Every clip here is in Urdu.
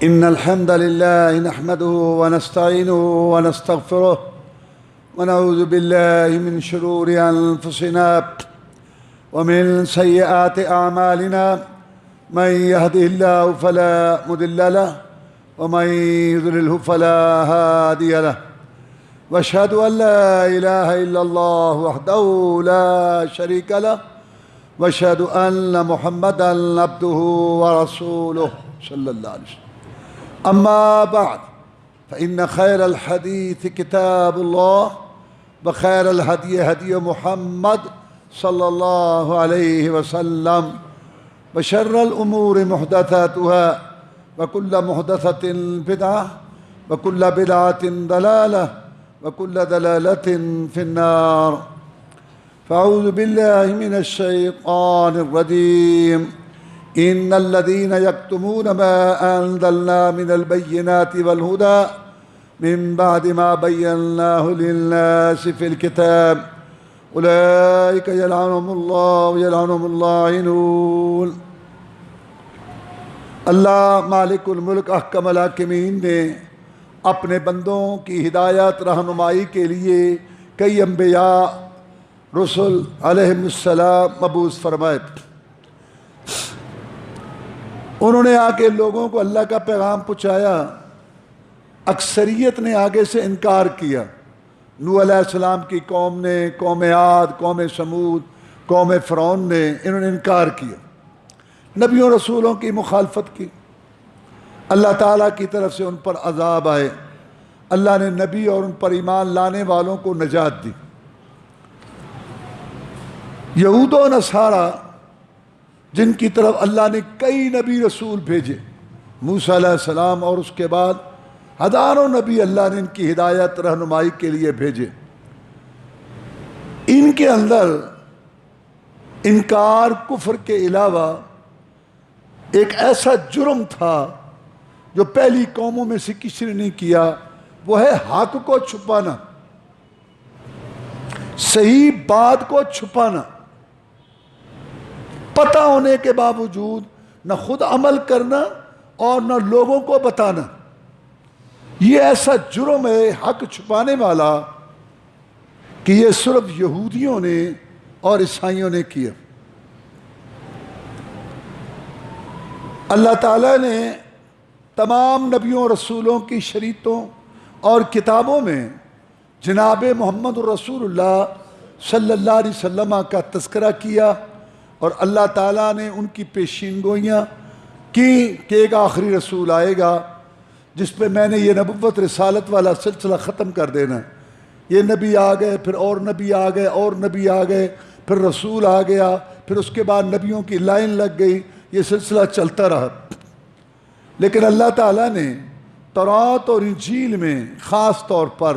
إن الحمد لله نحمده ونستعينه ونستغفره ونعوذ بالله من شرور أنفسنا ومن سيئات أعمالنا من يهده الله فلا مضل له ومن يضلله فلا هادي له وأشهد أن لا إله إلا الله وحده لا شريك له وأشهد أن محمدًا عبده ورسوله صلى الله عليه وسلم أما بعد فإن خير الحديث كتاب الله وخير الهدي هدي محمد صلى الله عليه وسلم وشر الأمور محدثاتها وكل محدثة بدعة وكل بدعة ضلالة وكل ضلالة في النار فأعوذ بالله من الشيطان الرجيم إن الذين يكتمون ما أنزلنا من البينات والهدى من بعد ما بيناه للناس في الكتاب أولئك يلعنهم الله ويلعنهم اللاعنون۔ اللہ مالک الملک احکم الحاکمین نے اپنے بندوں کی ہدایت رہنمائی کے لیے کئی انبیاء رسل علیہم السلام مبعوث فرمائے۔ انہوں نے آ کے لوگوں کو اللہ کا پیغام پہنچایا، اکثریت نے آگے سے انکار کیا۔ نوح علیہ السلام کی قوم نے، قوم عاد، قوم سمود، قوم فرعون نے، انہوں نے انکار کیا، نبیوں رسولوں کی مخالفت کی۔ اللہ تعالیٰ کی طرف سے ان پر عذاب آئے، اللہ نے نبی اور ان پر ایمان لانے والوں کو نجات دی۔ یہود و نصارہ جن کی طرف اللہ نے کئی نبی رسول بھیجے، موسیٰ علیہ السلام، اور اس کے بعد ہزاروں نبی اللہ نے ان کی ہدایت رہنمائی کے لیے بھیجے، ان کے اندر انکار کفر کے علاوہ ایک ایسا جرم تھا جو پہلی قوموں میں سے کسی نے نہیں کیا، وہ ہے حق کو چھپانا، صحیح بات کو چھپانا، پتہ ہونے کے باوجود نہ خود عمل کرنا اور نہ لوگوں کو بتانا۔ یہ ایسا جرم ہے حق چھپانے والا کہ یہ صرف یہودیوں نے اور عیسائیوں نے کیا۔ اللہ تعالیٰ نے تمام نبیوں رسولوں کی شریعتوں اور کتابوں میں جناب محمد رسول اللہ صلی اللہ علیہ وسلم کا تذکرہ کیا، اور اللہ تعالیٰ نے ان کی پیشین گوئیاں کی کہ ایک آخری رسول آئے گا جس پہ میں نے یہ نبوت رسالت والا سلسلہ ختم کر دینا۔ یہ نبی آ گئے، پھر اور نبی آ گئے، اور نبی آ گئے، پھر رسول آ گیا، پھر اس کے بعد نبیوں کی لائن لگ گئی، یہ سلسلہ چلتا رہا۔ لیکن اللہ تعالیٰ نے تورات اور انجیل میں خاص طور پر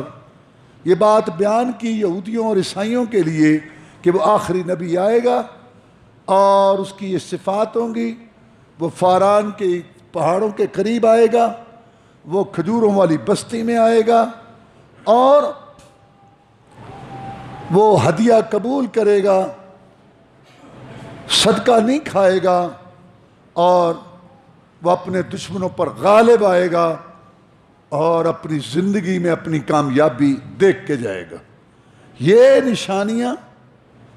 یہ بات بیان کی یہودیوں اور عیسائیوں کے لیے کہ وہ آخری نبی آئے گا اور اس کی یہ صفات ہوں گی، وہ فاران کے پہاڑوں کے قریب آئے گا، وہ کھجوروں والی بستی میں آئے گا، اور وہ ہدیہ قبول کرے گا، صدقہ نہیں کھائے گا، اور وہ اپنے دشمنوں پر غالب آئے گا اور اپنی زندگی میں اپنی کامیابی دیکھ کے جائے گا۔ یہ نشانیاں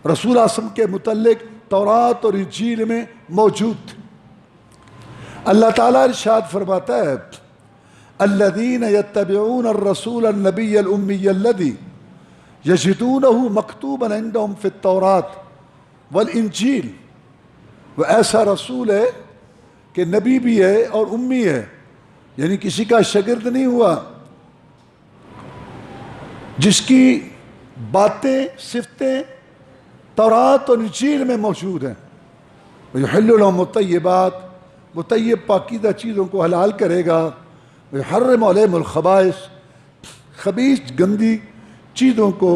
رسول اعظم کے متعلق تورات اور انجیل میں موجود تھی۔ اللہ تعالیٰ ارشاد فرماتا ہے الذین یتبعون الرسول النبی الامی الذی یجدونہ مکتوبا عندہم فی التوراۃ والانجیل۔ وہ ایسا رسول ہے کہ نبی بھی ہے اور امی ہے، یعنی کسی کا شاگرد نہیں ہوا، جس کی باتیں، صفتیں تورات اور انجیل میں موجود ہیں۔ وَيُحِلُّ لَهُمُ الطَّيِّبَاتِ، وہ طیب پاکیزہ چیزوں کو حلال کرے گا۔ وَيُحَرِّمُ عَلَيْهِمُ الْخَبَائِثَ، خبیث گندی چیزوں کو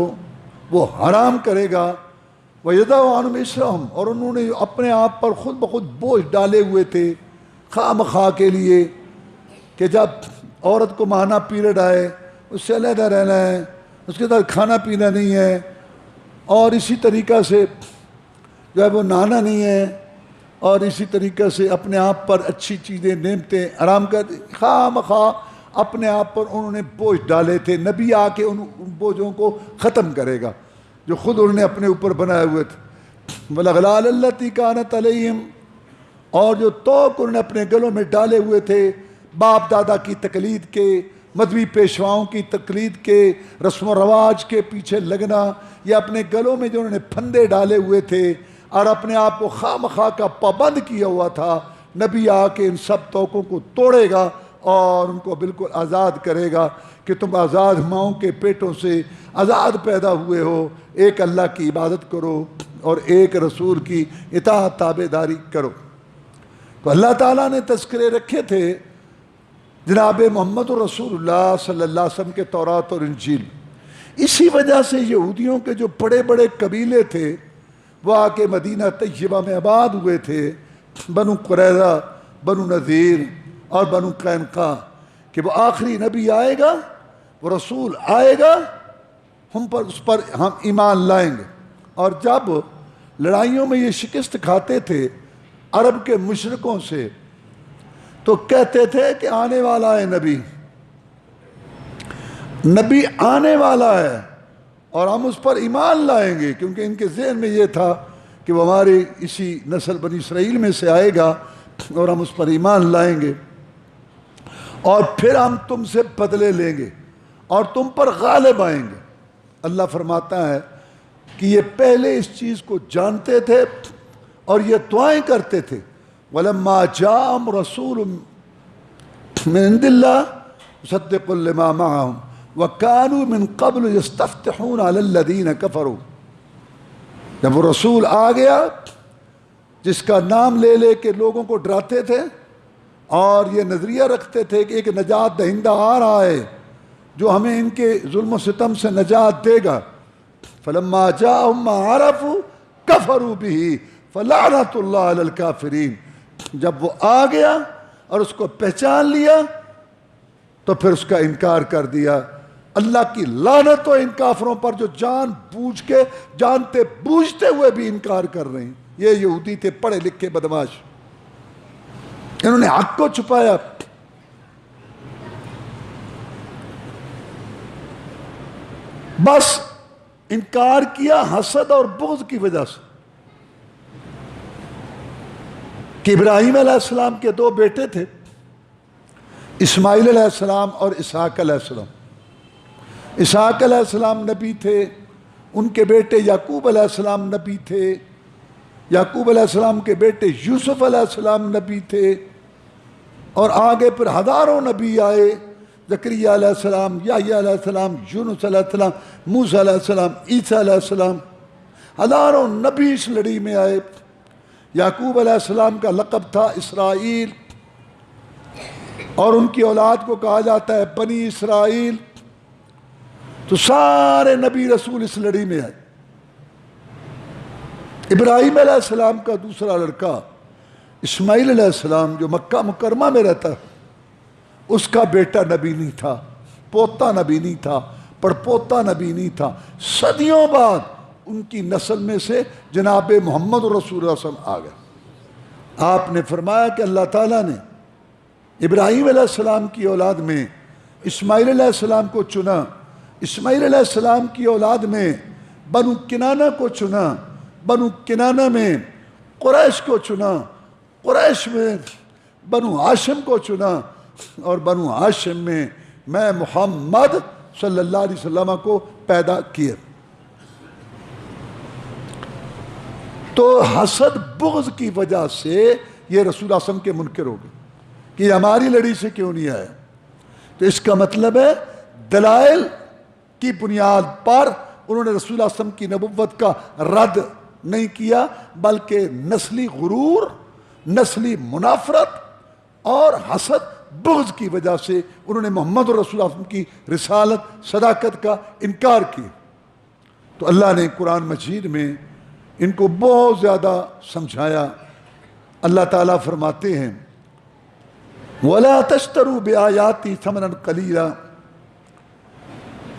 وہ حرام کرے گا۔ وَيَضَعُ عَنْهُمْ إِصْرَهُمْ، اور انہوں نے اپنے آپ پر خود بخود بوجھ ڈالے ہوئے تھے خواہ مخواہ کے لیے کہ جب عورت کو ماہانہ پیریڈ آئے اس سے علیحدہ رہنا ہے، اس کے ساتھ کھانا پینا نہیں ہے، اور اسی طریقہ سے جو ہے وہ نہانا نہیں ہے، اور اسی طریقے سے اپنے آپ پر اچھی چیزیں نعمتیں حرام کر دی، خواہ مخواہ اپنے آپ پر انہوں نے بوجھ ڈالے تھے۔ نبی آ کے ان بوجھوں کو ختم کرے گا جو خود انہوں نے اپنے اوپر بنائے ہوئے تھے۔ وَالْأَغْلَالَ الَّتِي كَانَتْ عَلَيْهِمْ، اور جو توق انہوں نے اپنے گلوں میں ڈالے ہوئے تھے باپ دادا کی تقلید کے، مذہبی پیشواؤں کی تقلید کے، رسم و رواج کے پیچھے لگنا، یا اپنے گلوں میں جو انہوں نے پھندے ڈالے ہوئے تھے اور اپنے آپ کو خواہ مخواہ کا پابند کیا ہوا تھا، نبی آ کے ان سب توقوں کو توڑے گا اور ان کو بالکل آزاد کرے گا کہ تم آزاد ماؤں کے پیٹوں سے آزاد پیدا ہوئے ہو، ایک اللہ کی عبادت کرو اور ایک رسول کی اطاعت تابع داری کرو۔ تو اللہ تعالیٰ نے تذکرے رکھے تھے جناب محمد رسول اللہ صلی اللہ علیہ وسلم کے تورات اور انجیل۔ اسی وجہ سے یہودیوں کے جو بڑے بڑے قبیلے تھے وہ آ کے مدینہ طیبہ میں آباد ہوئے تھے، بنو قریظہ، بنو نذیر اور بنو قینقاع، کہ وہ آخری نبی آئے گا، وہ رسول آئے گا، اس پر ہم ایمان لائیں گے۔ اور جب لڑائیوں میں یہ شکست کھاتے تھے عرب کے مشرکوں سے تو کہتے تھے کہ آنے والا ہے نبی آنے والا ہے اور ہم اس پر ایمان لائیں گے، کیونکہ ان کے ذہن میں یہ تھا کہ وہ ہماری اسی نسل بنی اسرائیل میں سے آئے گا اور ہم اس پر ایمان لائیں گے اور پھر ہم تم سے بدلے لیں گے اور تم پر غالب آئیں گے۔ اللہ فرماتا ہے کہ یہ پہلے اس چیز کو جانتے تھے اور یہ دعائیں کرتے تھے، وَلَمَّا جَاءَهُمْ رَسُولٌ مِّنْ عِنْدِ اللَّهِ مُصَدِّقٌ لِمَا مَعَهُمْ وَكَانُوا مِنْ قَبْلُ يَسْتَفْتِحُونَ عَلَى الَّذِينَ كَفَرُوا، جب وہ رسول آ گیا جس کا نام لے لے کے لوگوں کو ڈراتے تھے اور یہ نظریہ رکھتے تھے کہ ایک نجات دہندہ آ رہا ہے جو ہمیں ان کے ظلم و ستم سے نجات دے گا، فَلَمَّا جَاءَهُمْ مَا عَرَفُوا كَفَرُوا بِهِ فَلَعْنَةُ اللَّهِ عَلَى الْكَافِرِينَ، جب وہ آ گیا اور اس کو پہچان لیا تو پھر اس کا انکار کر دیا۔ اللہ کی لعنت ہو ان کافروں پر جو جان بوجھ کے، جانتے بوجھتے ہوئے بھی انکار کر رہے ہیں۔ یہ یہودی تھے پڑھے لکھے بدماش، انہوں نے حق کو چھپایا۔ بس انکار کیا حسد اور بغض کی وجہ سے کہ ابراہیم علیہ السلام کے دو بیٹے تھے، اسماعیل علیہ السلام اور اسحاق علیہ السلام۔ اسحاق علیہ السلام نبی تھے، ان کے بیٹے یعقوب علیہ السلام نبی تھے، یعقوب علیہ السلام کے بیٹے یوسف علیہ السلام نبی تھے، اور آگے پھر ہزاروں نبی آئے، زکریا علیہ السلام، یحییٰ علیہ السلام، یونس علیہ السلام، موسیٰ علیہ السلام، عیسیٰ علیہ السلام، ہزاروں نبی اس لڑی میں آئے۔ یعقوب علیہ السلام کا لقب تھا اسرائیل، اور ان کی اولاد کو کہا جاتا ہے بنی اسرائیل۔ تو سارے نبی رسول اس لڑی میں آئے۔ ابراہیم علیہ السلام کا دوسرا لڑکا اسماعیل علیہ السلام جو مکہ مکرمہ میں رہتا، اس کا بیٹا نبی نہیں تھا، پوتا نبی نہیں تھا، پڑپوتا نبی نہیں تھا۔ صدیوں بعد ان کی نسل میں سے جناب محمد رسول اللہ صلی اللہ علیہ وسلم آ گئے۔ آپ نے فرمایا کہ اللہ تعالیٰ نے ابراہیم علیہ السلام کی اولاد میں اسماعیل علیہ السلام کو چنا، اسماعیل علیہ السلام کی اولاد میں بنو کنانہ کو چنا، بنو کنانہ میں قریش کو چنا، قریش میں بنو ہاشم کو چنا، اور بنو ہاشم میں میں محمد صلی اللہ علیہ وسلم کو پیدا کیا۔ تو حسد بغض کی وجہ سے یہ رسول اللہ صلی اللہ علیہ وسلم کے منکر ہو گئے کہ یہ ہماری لڑی سے کیوں نہیں آیا۔ تو اس کا مطلب ہے دلائل کی بنیاد پر انہوں نے رسول اللہ صلی اللہ علیہ وسلم کی نبوت کا رد نہیں کیا، بلکہ نسلی غرور، نسلی منافرت اور حسد بغض کی وجہ سے انہوں نے محمد رسول اللہ صلی اللہ علیہ وسلم کی رسالت، صداقت کا انکار کیا۔ تو اللہ نے قرآن مجید میں ان کو بہت زیادہ سمجھایا۔ اللہ تعالیٰ فرماتے ہیں وَلَا تَشْتَرُوا بِآيَاتِي ثَمَنًا قَلِيلًا،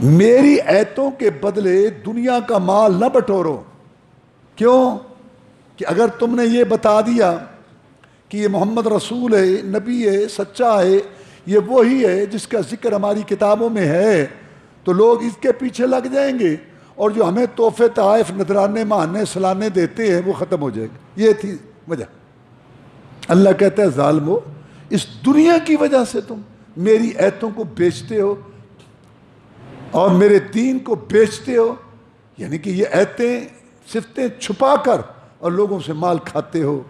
میری ایتوں کے بدلے دنیا کا مال نہ بٹورو۔ کیوں کہ اگر تم نے یہ بتا دیا کہ یہ محمد رسول ہے، نبی ہے، سچا ہے، یہ وہی ہے جس کا ذکر ہماری کتابوں میں ہے، تو لوگ اس کے پیچھے لگ جائیں گے، اور جو ہمیں تحفے تحائف نذرانے ماہنے سلانے دیتے ہیں وہ ختم ہو جائے گا۔ یہ تھی وجہ۔ اللہ کہتا ہے ظالمو، اس دنیا کی وجہ سے تم میری ایتوں کو بیچتے ہو اور میرے دین کو بیچتے ہو، یعنی کہ یہ ایتیں صفتیں چھپا کر اور لوگوں سے مال کھاتے ہو۔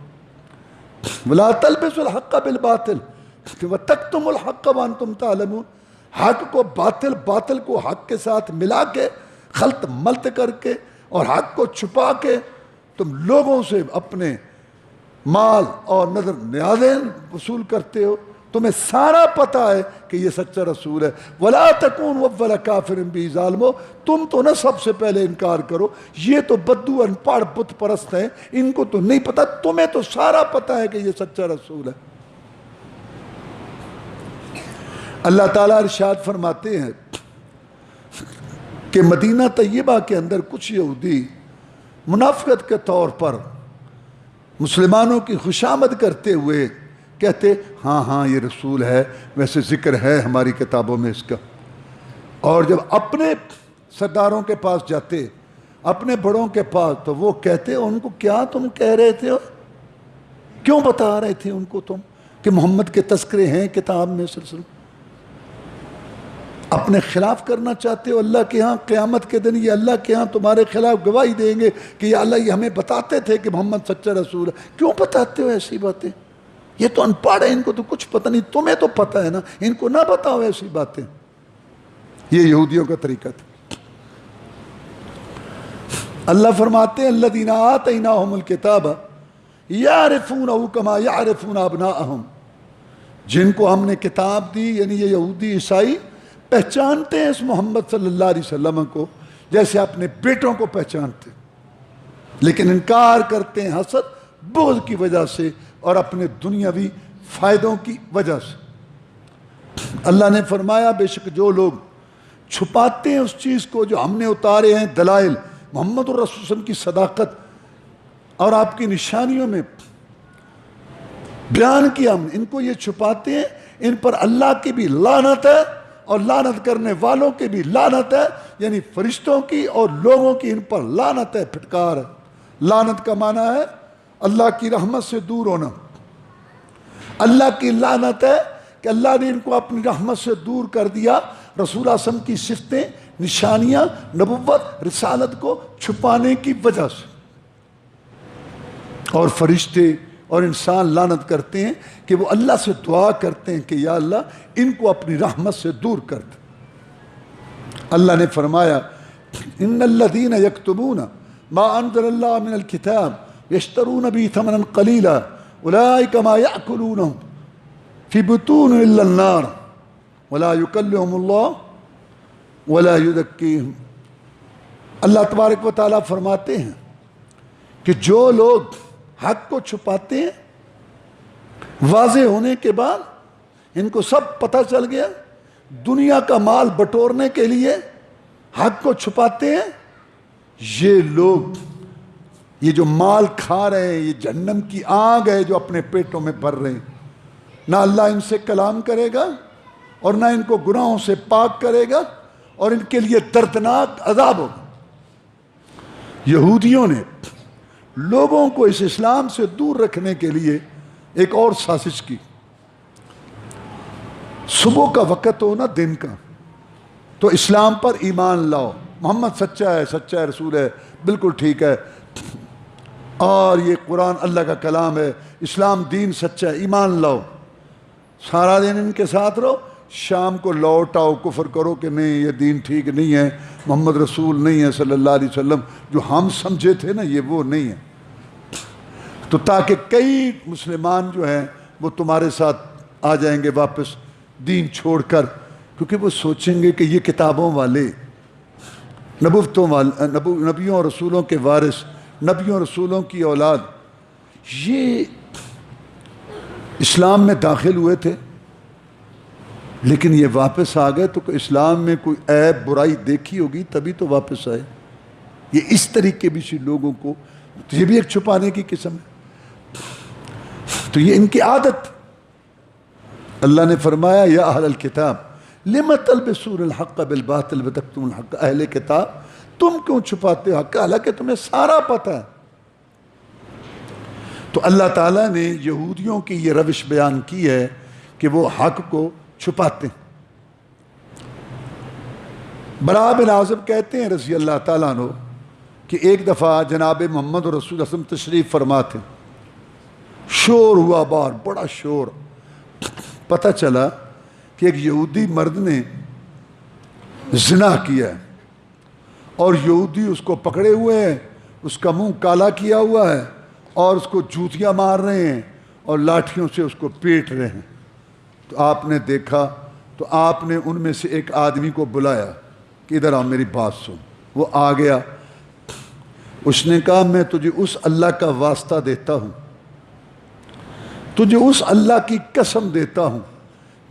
وَلَا تَلْبِسُوا الْحَقَّ بِالْبَاطِلِ وَتَكْتُمُوا الْحَقَّ وَأَنْتُمْ تَعْلَمُونَ، حق کو باطل، باطل کو حق کے ساتھ ملا کے، خلط ملط کر کے اور حق کو چھپا کے تم لوگوں سے اپنے مال اور نظر نیازیں وصول کرتے ہو، تمہیں سارا پتہ ہے کہ یہ سچا رسول ہے۔ وَلَا تَكُونُوا أَوَّلَ كَافِرٍ بِهِ ظَالِمُونَ، تم تو نہ سب سے پہلے انکار کرو، یہ تو بدو ان پڑھ بت پرست ہیں، ان کو تو نہیں پتہ، تمہیں تو سارا پتہ ہے کہ یہ سچا رسول ہے۔ اللہ تعالیٰ ارشاد فرماتے ہیں کہ مدینہ طیبہ کے اندر کچھ یہودی منافقت کے طور پر مسلمانوں کی خوشامد کرتے ہوئے کہتے ہاں ہاں یہ رسول ہے، ویسے ذکر ہے ہماری کتابوں میں اس کا، اور جب اپنے سرداروں کے پاس جاتے، اپنے بڑوں کے پاس، تو وہ کہتے ان کو کیا تم کہہ رہے تھے، کیوں بتا رہے تھے ان کو تم کہ محمد کے تذکرے ہیں کتاب میں سلسلہ، اپنے خلاف کرنا چاہتے ہو اللہ کے ہاں قیامت کے دن، یہ اللہ کے ہاں تمہارے خلاف گواہی دیں گے کہ یہ اللہ یہ ہمیں بتاتے تھے کہ محمد سچا رسول ہے، کیوں بتاتے ہو ایسی باتیں؟ یہ تو ان پڑھ ہیں، ان کو تو کچھ پتہ نہیں، تمہیں تو پتہ ہے نا، ان کو نہ بتاؤ ایسی باتیں۔ یہ یہودیوں کا طریقہ تھا۔ اللہ فرماتے ہیں الذین آتیناہم الکتاب یعرفونہ کما یعرفون ابناءہم، جن کو ہم نے کتاب دی، یعنی یہ یہودی عیسائی پہچانتے ہیں اس محمد صلی اللہ علیہ وسلم کو جیسے اپنے بیٹوں کو پہچانتے، لیکن انکار کرتے ہیں حسد بغض کی وجہ سے اور اپنے دنیاوی فائدوں کی وجہ سے۔ اللہ نے فرمایا بے شک جو لوگ چھپاتے ہیں اس چیز کو جو ہم نے اتارے ہیں دلائل محمد الرسول صلی اللہ علیہ وسلم کی صداقت اور آپ کی نشانیوں میں بیان کیا، ہم ان کو یہ چھپاتے ہیں، ان پر اللہ کی بھی لعنت ہے اور لعنت کرنے والوں کی بھی لعنت ہے، یعنی فرشتوں کی اور لوگوں کی ان پر لعنت ہے، پھٹکار ہے۔ لعنت کا معنی ہے اللہ کی رحمت سے دور ہونا، اللہ کی لعنت ہے کہ اللہ نے ان کو اپنی رحمت سے دور کر دیا، رسول اللہ صلی اللہ علیہ وسلم کی صفتیں، نشانیاں، نبوت، رسالت کو چھپانے کی وجہ سے، اور فرشتے اور انسان لعنت کرتے ہیں کہ وہ اللہ سے دعا کرتے ہیں کہ یا اللہ ان کو اپنی رحمت سے دور کر دے۔ اللہ نے فرمایا ان الذین یکتمون ما انزل اللہ من الکتاب یشترون به ثمنا قلیلا اولئک ما یأکلون فی بطون الا النار ولا یکلمهم اللہ ولا یزکیہم۔ اللہ تبارک و تعالیٰ فرماتے ہیں کہ جو لوگ حق کو چھپاتے ہیں واضح ہونے کے بعد، ان کو سب پتہ چل گیا، دنیا کا مال بٹورنے کے لیے حق کو چھپاتے ہیں، یہ لوگ یہ جو مال کھا رہے ہیں یہ جہنم کی آگ ہے جو اپنے پیٹوں میں بھر رہے ہیں، نہ اللہ ان سے کلام کرے گا اور نہ ان کو گناہوں سے پاک کرے گا، اور ان کے لیے دردناک عذاب ہوگا۔ یہودیوں نے لوگوں کو اس اسلام سے دور رکھنے کے لیے ایک اور سازش کی۔ صبح کا وقت ہو نا دن کا، تو اسلام پر ایمان لاؤ، محمد سچا ہے، سچا رسول ہے، بالکل ٹھیک ہے، اور یہ قرآن اللہ کا کلام ہے، اسلام دین سچا ہے، ایمان لاؤ، سارا دن ان کے ساتھ رہو، شام کو لوٹ آؤ کفر کرو کہ نہیں یہ دین ٹھیک نہیں ہے، محمد رسول نہیں ہے صلی اللہ علیہ وسلم، جو ہم سمجھے تھے نا یہ وہ نہیں ہے، تو تاکہ کئی مسلمان جو ہیں وہ تمہارے ساتھ آ جائیں گے واپس دین چھوڑ کر، کیونکہ وہ سوچیں گے کہ یہ کتابوں والے، نبوتوں والے، نبیوں اور رسولوں کے وارث، نبیوں اور رسولوں کی اولاد، یہ اسلام میں داخل ہوئے تھے لیکن یہ واپس آ گئے، تو اسلام میں کوئی عیب برائی دیکھی ہوگی تبھی تو واپس آئے۔ یہ اس طریقے بھی لوگوں کو، یہ بھی ایک چھپانے کی قسم ہے۔ تو یہ ان کی عادت. اللہ نے فرمایا یا اہل الکتاب لم تلبسون الحق بالباطل وتکتمون الحق. اہل کتاب تم کیوں چھپاتے ہو حق کا حالانکہ تمہیں سارا پتہ ہے. تو اللہ تعالیٰ نے یہودیوں کی یہ روش بیان کی ہے کہ وہ حق کو چھپاتے ہیں. براء بن عازب کہتے ہیں رضی اللہ تعالیٰ عنہ کہ ایک دفعہ جناب محمد رسول اللہ صلی اللہ علیہ وسلم تشریف فرما تھے. شور ہوا باہر، بڑا شور. پتہ چلا کہ ایک یہودی مرد نے زنا کیا ہے اور یہودی اس کو پکڑے ہوئے ہیں، اس کا منہ کالا کیا ہوا ہے اور اس کو جوتیاں مار رہے ہیں اور لاٹھیوں سے اس کو پیٹ رہے ہیں. تو آپ نے دیکھا تو آپ نے ان میں سے ایک آدمی کو بلایا کہ ادھر آ میری بات سن. وہ آ گیا. اس نے کہا میں تجھے اس اللہ کا واسطہ دیتا ہوں، تجھے اس اللہ کی قسم دیتا ہوں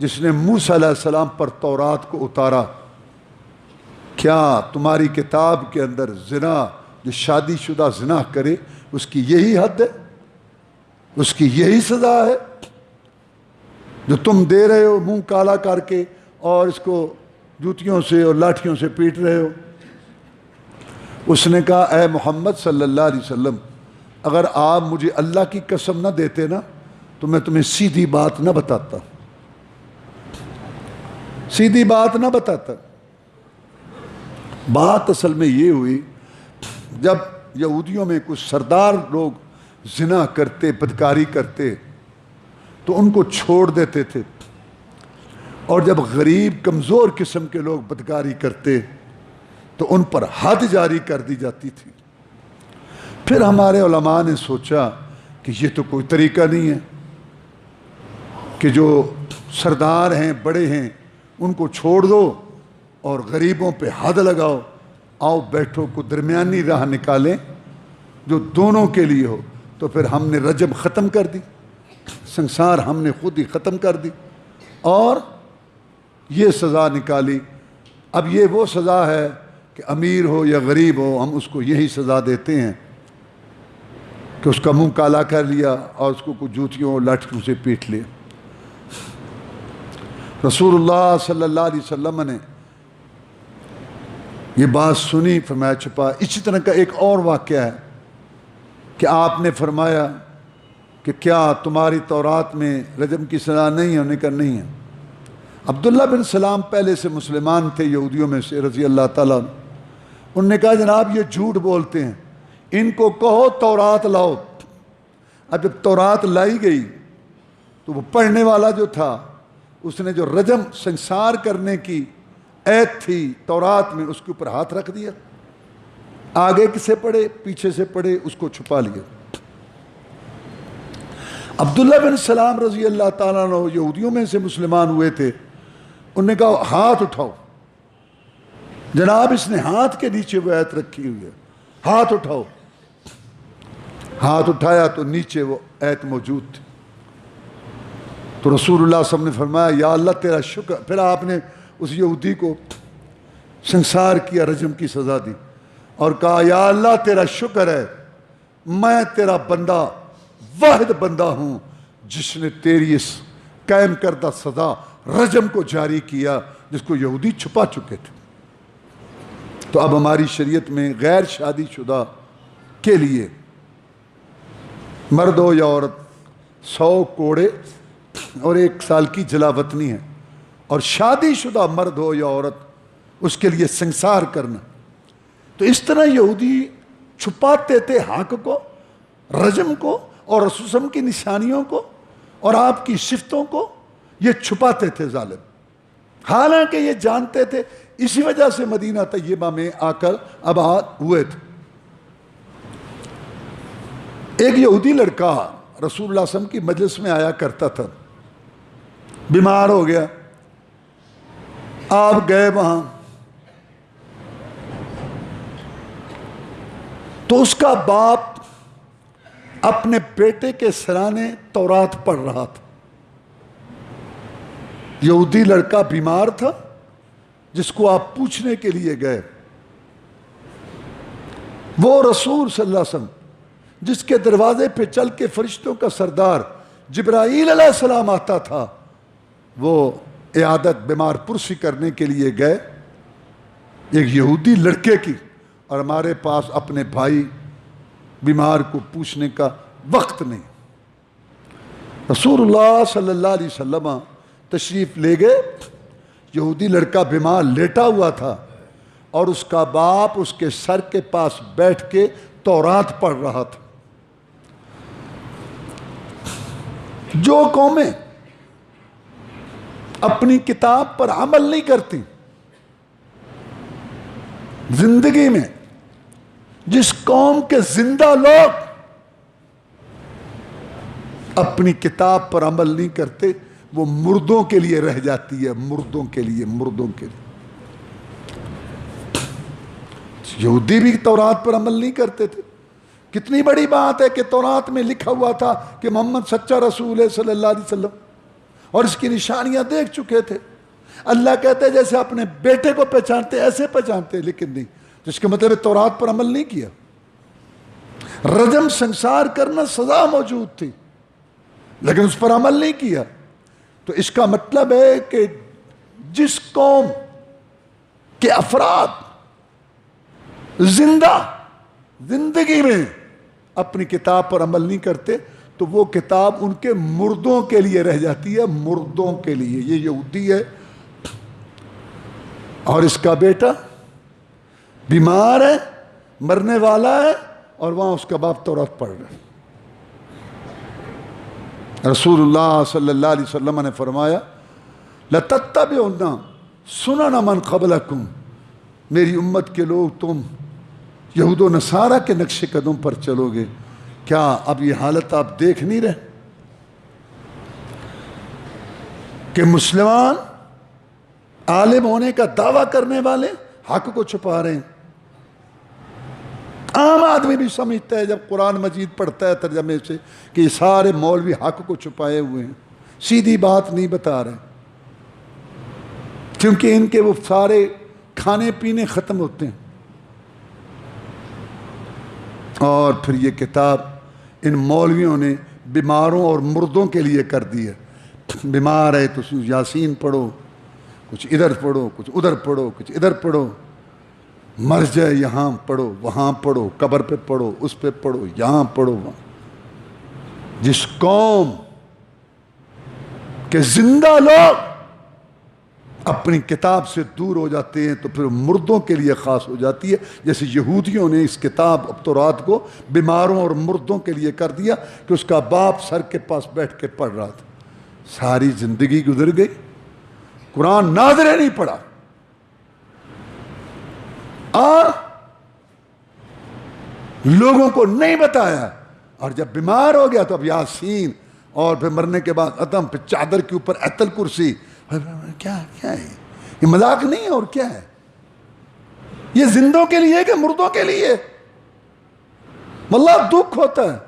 جس نے موسیٰ علیہ السلام پر تورات کو اتارا. کیا تمہاری کتاب کے اندر زنا، جو شادی شدہ زنا کرے اس کی یہی حد ہے، اس کی یہی سزا ہے جو تم دے رہے ہو منہ کالا کر کے اور اس کو جوتیوں سے اور لاٹھیوں سے پیٹ رہے ہو؟ اس نے کہا اے محمد صلی اللہ علیہ وسلم، اگر آپ مجھے اللہ کی قسم نہ دیتے نا تو میں تمہیں سیدھی بات نہ بتاتا، سیدھی بات نہ بتاتا. بات اصل میں یہ ہوئی جب یہودیوں میں کچھ سردار لوگ زنا کرتے، بدکاری کرتے تو ان کو چھوڑ دیتے تھے، اور جب غریب کمزور قسم کے لوگ بدکاری کرتے تو ان پر حد جاری کر دی جاتی تھی. پھر ہمارے علماء نے سوچا کہ یہ تو کوئی طریقہ نہیں ہے کہ جو سردار ہیں، بڑے ہیں، ان کو چھوڑ دو اور غریبوں پہ حد لگاؤ. آؤ بیٹھو کو درمیانی راہ نکالیں جو دونوں کے لیے ہو. تو پھر ہم نے رجم ختم کر دی، سنسار ہم نے خود ہی ختم کر دی اور یہ سزا نکالی. اب یہ وہ سزا ہے کہ امیر ہو یا غریب ہو ہم اس کو یہی سزا دیتے ہیں کہ اس کا منہ کالا کر لیا اور اس کو کچھ جوتیوں اور لاٹھیوں سے پیٹ لیا. رسول اللہ صلی اللہ علیہ وسلم نے یہ بات سنی، فرمایا چھپا. اسی طرح کا ایک اور واقعہ ہے کہ آپ نے فرمایا کہ کیا تمہاری تورات میں رجم کی سزا نہیں ہے؟ انہوں نے کہا نہیں ہے. عبداللہ بن سلام پہلے سے مسلمان تھے یہودیوں میں سے رضی اللہ تعالیٰ عنہ. انہوں نے کہا جناب یہ جھوٹ بولتے ہیں، ان کو کہو تورات لاؤ. اب جب تورات لائی گئی تو وہ پڑھنے والا جو تھا اس نے جو رجم سنسار کرنے کی ایت تھی تورات میں اس کے اوپر ہاتھ رکھ دیا. آگے کسے پڑھے پیچھے سے پڑھے اس کو چھپا لیا. عبداللہ بن سلام رضی اللہ تعالیٰ عنہ یہودیوں میں سے مسلمان ہوئے تھے. انہوں نے کہا ہاتھ اٹھاؤ. جناب اس نے ہاتھ کے نیچے وہ ایت رکھی ہوئی ہے، ہاتھ اٹھاؤ. ہاتھ اٹھایا تو نیچے وہ ایت موجود تھی. تو رسول اللہ صلی اللہ علیہ وسلم نے فرمایا یا اللہ تیرا شکر. پھر آپ نے اس یہودی کو سنسار کیا، رجم کی سزا دی اور کہا یا اللہ تیرا شکر ہے، میں تیرا بندہ واحد بندہ ہوں جس نے تیری اس قائم کردہ سزا رجم کو جاری کیا جس کو یہودی چھپا چکے تھے. تو اب ہماری شریعت میں غیر شادی شدہ کے لیے مرد ہو یا عورت 100 کوڑے اور 1 سال کی جلا وطنی ہے، اور شادی شدہ مرد ہو یا عورت اس کے لیے سنسار کرنا. تو اس طرح یہودی چھپاتے تھے حق کو، رجم کو اور رسول صلی اللہ علیہ وسلم کی نشانیوں کو اور آپ کی صفتوں کو یہ چھپاتے تھے ظالم. حالانکہ یہ جانتے تھے، اسی وجہ سے مدینہ طیبہ میں آ کر آباد ہوئے تھے. ایک یہودی لڑکا رسول اللہ صلی اللہ علیہ وسلم کی مجلس میں آیا کرتا تھا، بیمار ہو گیا. آپ گئے وہاں تو اس کا باپ اپنے بیٹے کے سرانے تورات پڑھ رہا تھا. یہودی لڑکا بیمار تھا جس کو آپ پوچھنے کے لیے گئے. وہ رسول صلی اللہ علیہ وسلم جس کے دروازے پہ چل کے فرشتوں کا سردار جبرائیل علیہ السلام آتا تھا، وہ عیادت بیمار پرسی کرنے کے لیے گئے ایک یہودی لڑکے کی، اور ہمارے پاس اپنے بھائی بیمار کو پوچھنے کا وقت نہیں۔ رسول اللہ صلی اللہ علیہ وسلم تشریف لے گئے، یہودی لڑکا بیمار لیٹا ہوا تھا اور اس کا باپ اس کے سر کے پاس بیٹھ کے تورات پڑھ رہا تھا۔ جو قومیں اپنی کتاب پر عمل نہیں کرتی، زندگی میں جس قوم کے زندہ لوگ اپنی کتاب پر عمل نہیں کرتے، وہ مردوں کے لیے رہ جاتی ہے، مردوں کے لیے، مردوں کے لیے۔ یہودی بھی تورات پر عمل نہیں کرتے تھے۔ کتنی بڑی بات ہے کہ تورات میں لکھا ہوا تھا کہ محمد سچا رسول ہے صلی اللہ علیہ وسلم، اور اس کی نشانیاں دیکھ چکے تھے۔ اللہ کہتے ہیں جیسے اپنے بیٹے کو پہچانتے ایسے پہچانتے، لیکن نہیں، جس کے مطلب تورات پر عمل نہیں کیا۔ رجم سنسار کرنا سزا موجود تھی، لیکن اس پر عمل نہیں کیا۔ تو اس کا مطلب ہے کہ جس قوم کے افراد زندگی میں اپنی کتاب پر عمل نہیں کرتے، تو وہ کتاب ان کے مردوں کے لیے رہ جاتی ہے، مردوں کے لیے۔ یہ یہودی ہے اور اس کا بیٹا بیمار ہے، مرنے والا ہے، اور وہاں اس کا باپ تورات پڑھ رہا ہے۔ رسول اللہ صلی اللہ علیہ وسلم نے فرمایا لَتَتَّبِعُنَّ سُنَنَ مَنْ قَبْلَكُمْ، میری امت کے لوگ تم یہود و نصارہ کے نقش قدم پر چلو گے۔ کیا اب یہ حالت آپ دیکھ نہیں رہے کہ مسلمان عالم ہونے کا دعویٰ کرنے والے حق کو چھپا رہے ہیں؟ عام آدمی بھی سمجھتا ہے جب قرآن مجید پڑھتا ہے ترجمے سے کہ یہ سارے مولوی حق کو چھپائے ہوئے ہیں، سیدھی بات نہیں بتا رہے، کیونکہ ان کے وہ سارے کھانے پینے ختم ہوتے ہیں، اور پھر یہ کتاب ان مولویوں نے بیماروں اور مردوں کے لیے کر دی ہے۔ بیمار ہے تو یاسین پڑھو، کچھ ادھر پڑھو، کچھ ادھر پڑھو، کچھ ادھر پڑھو، مر جائے یہاں پڑھو، وہاں پڑھو، قبر پہ پڑھو، اس پہ پڑھو، یہاں پڑھو، وہاں۔ جس قوم کے زندہ لوگ اپنی کتاب سے دور ہو جاتے ہیں تو پھر مردوں کے لیے خاص ہو جاتی ہے، جیسے یہودیوں نے اس کتاب تورات کو بیماروں اور مردوں کے لیے کر دیا کہ اس کا باپ سر کے پاس بیٹھ کے پڑھ رہا تھا۔ ساری زندگی گزر گئی، قرآن ناظرے نہیں پڑھا، اور لوگوں کو نہیں بتایا، اور جب بیمار ہو گیا تو اب یاسین، اور پھر مرنے کے بعد ختم، پھر چادر کے اوپر ایت الکرسی۔ کیا ہے یہ؟ مذاق نہیں ہے اور کیا ہے؟ یہ زندوں کے لیے کہ مردوں کے لیے؟ واللہ دکھ ہوتا ہے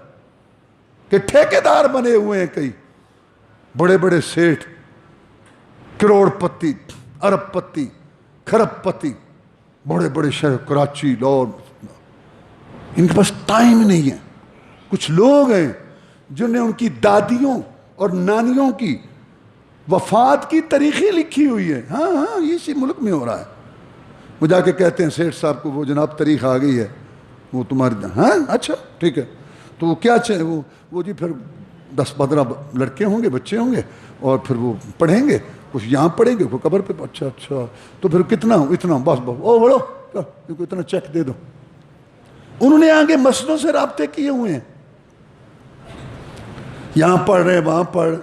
کہ ٹھیکیدار بنے ہوئے ہیں کئی بڑے بڑے سیٹھ، کروڑ پتی، ارب پتی، کھرب پتی، بڑے بڑے شہر کراچی، لاہور، ان کے پاس ٹائم نہیں ہے۔ کچھ لوگ ہیں جنہیں ان کی دادیوں اور نانیوں کی وفات کی تاریخیں لکھی ہوئی ہے۔ ہاں یہ اسی ملک میں ہو رہا ہے۔ وہ جا کے کہتے ہیں سیٹھ صاحب کو، وہ جناب تاریخ آ گئی ہے، وہ تمہاری، ہاں اچھا ٹھیک ہے، تو وہ کیا چاہے، وہ جی پھر 10-15 لڑکے ہوں گے، بچے ہوں گے، اور پھر وہ پڑھیں گے، کچھ یہاں پڑھیں گے، کوئی قبر پہ۔ اچھا تو پھر کتنا؟ اتنا، بس او بڑھو، اتنا چیک دے دو۔ انہوں نے آگے مسجدوں سے رابطے کیے ہوئے ہیں، یہاں پڑھ رہے، وہاں پڑھ،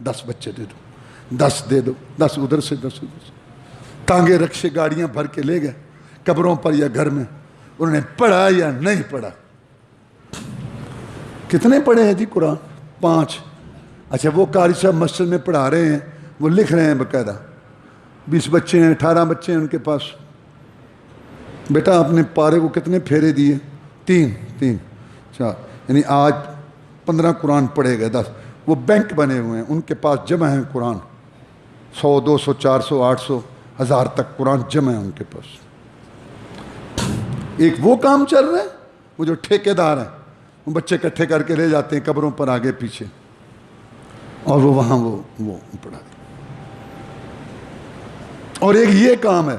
10 بچے دے دو، 10 دے دو، 10 ادھر سے، 10 ادھر سے، ٹانگے رکشے گاڑیاں بھر کے لے گئے قبروں پر یا گھر میں۔ انہوں نے پڑھا یا نہیں پڑھا؟ کتنے پڑھے ہیں جی قرآن؟ 5۔ اچھا وہ قاری صاحب مسجد میں پڑھا رہے ہیں، وہ لکھ رہے ہیں باقاعدہ، 20 بچے ہیں، 18 بچے ہیں ان کے پاس۔ بیٹا آپ نے پارے کو کتنے پھیرے دیے؟ 3 4، یعنی آج 15 قرآن پڑھے گئے، 10۔ وہ بینک بنے ہوئے ہیں، ان کے پاس جمع ہیں قرآن، 100 200 400 800 1000 تک قرآن جمع ہے ان کے پاس۔ ایک وہ کام چل رہا ہے، وہ جو ٹھیکیدار ہیں وہ بچے اکٹھے کر کے لے جاتے ہیں قبروں پر آگے پیچھے، اور وہ وہاں وہ پڑھا دیا۔ اور ایک یہ کام ہے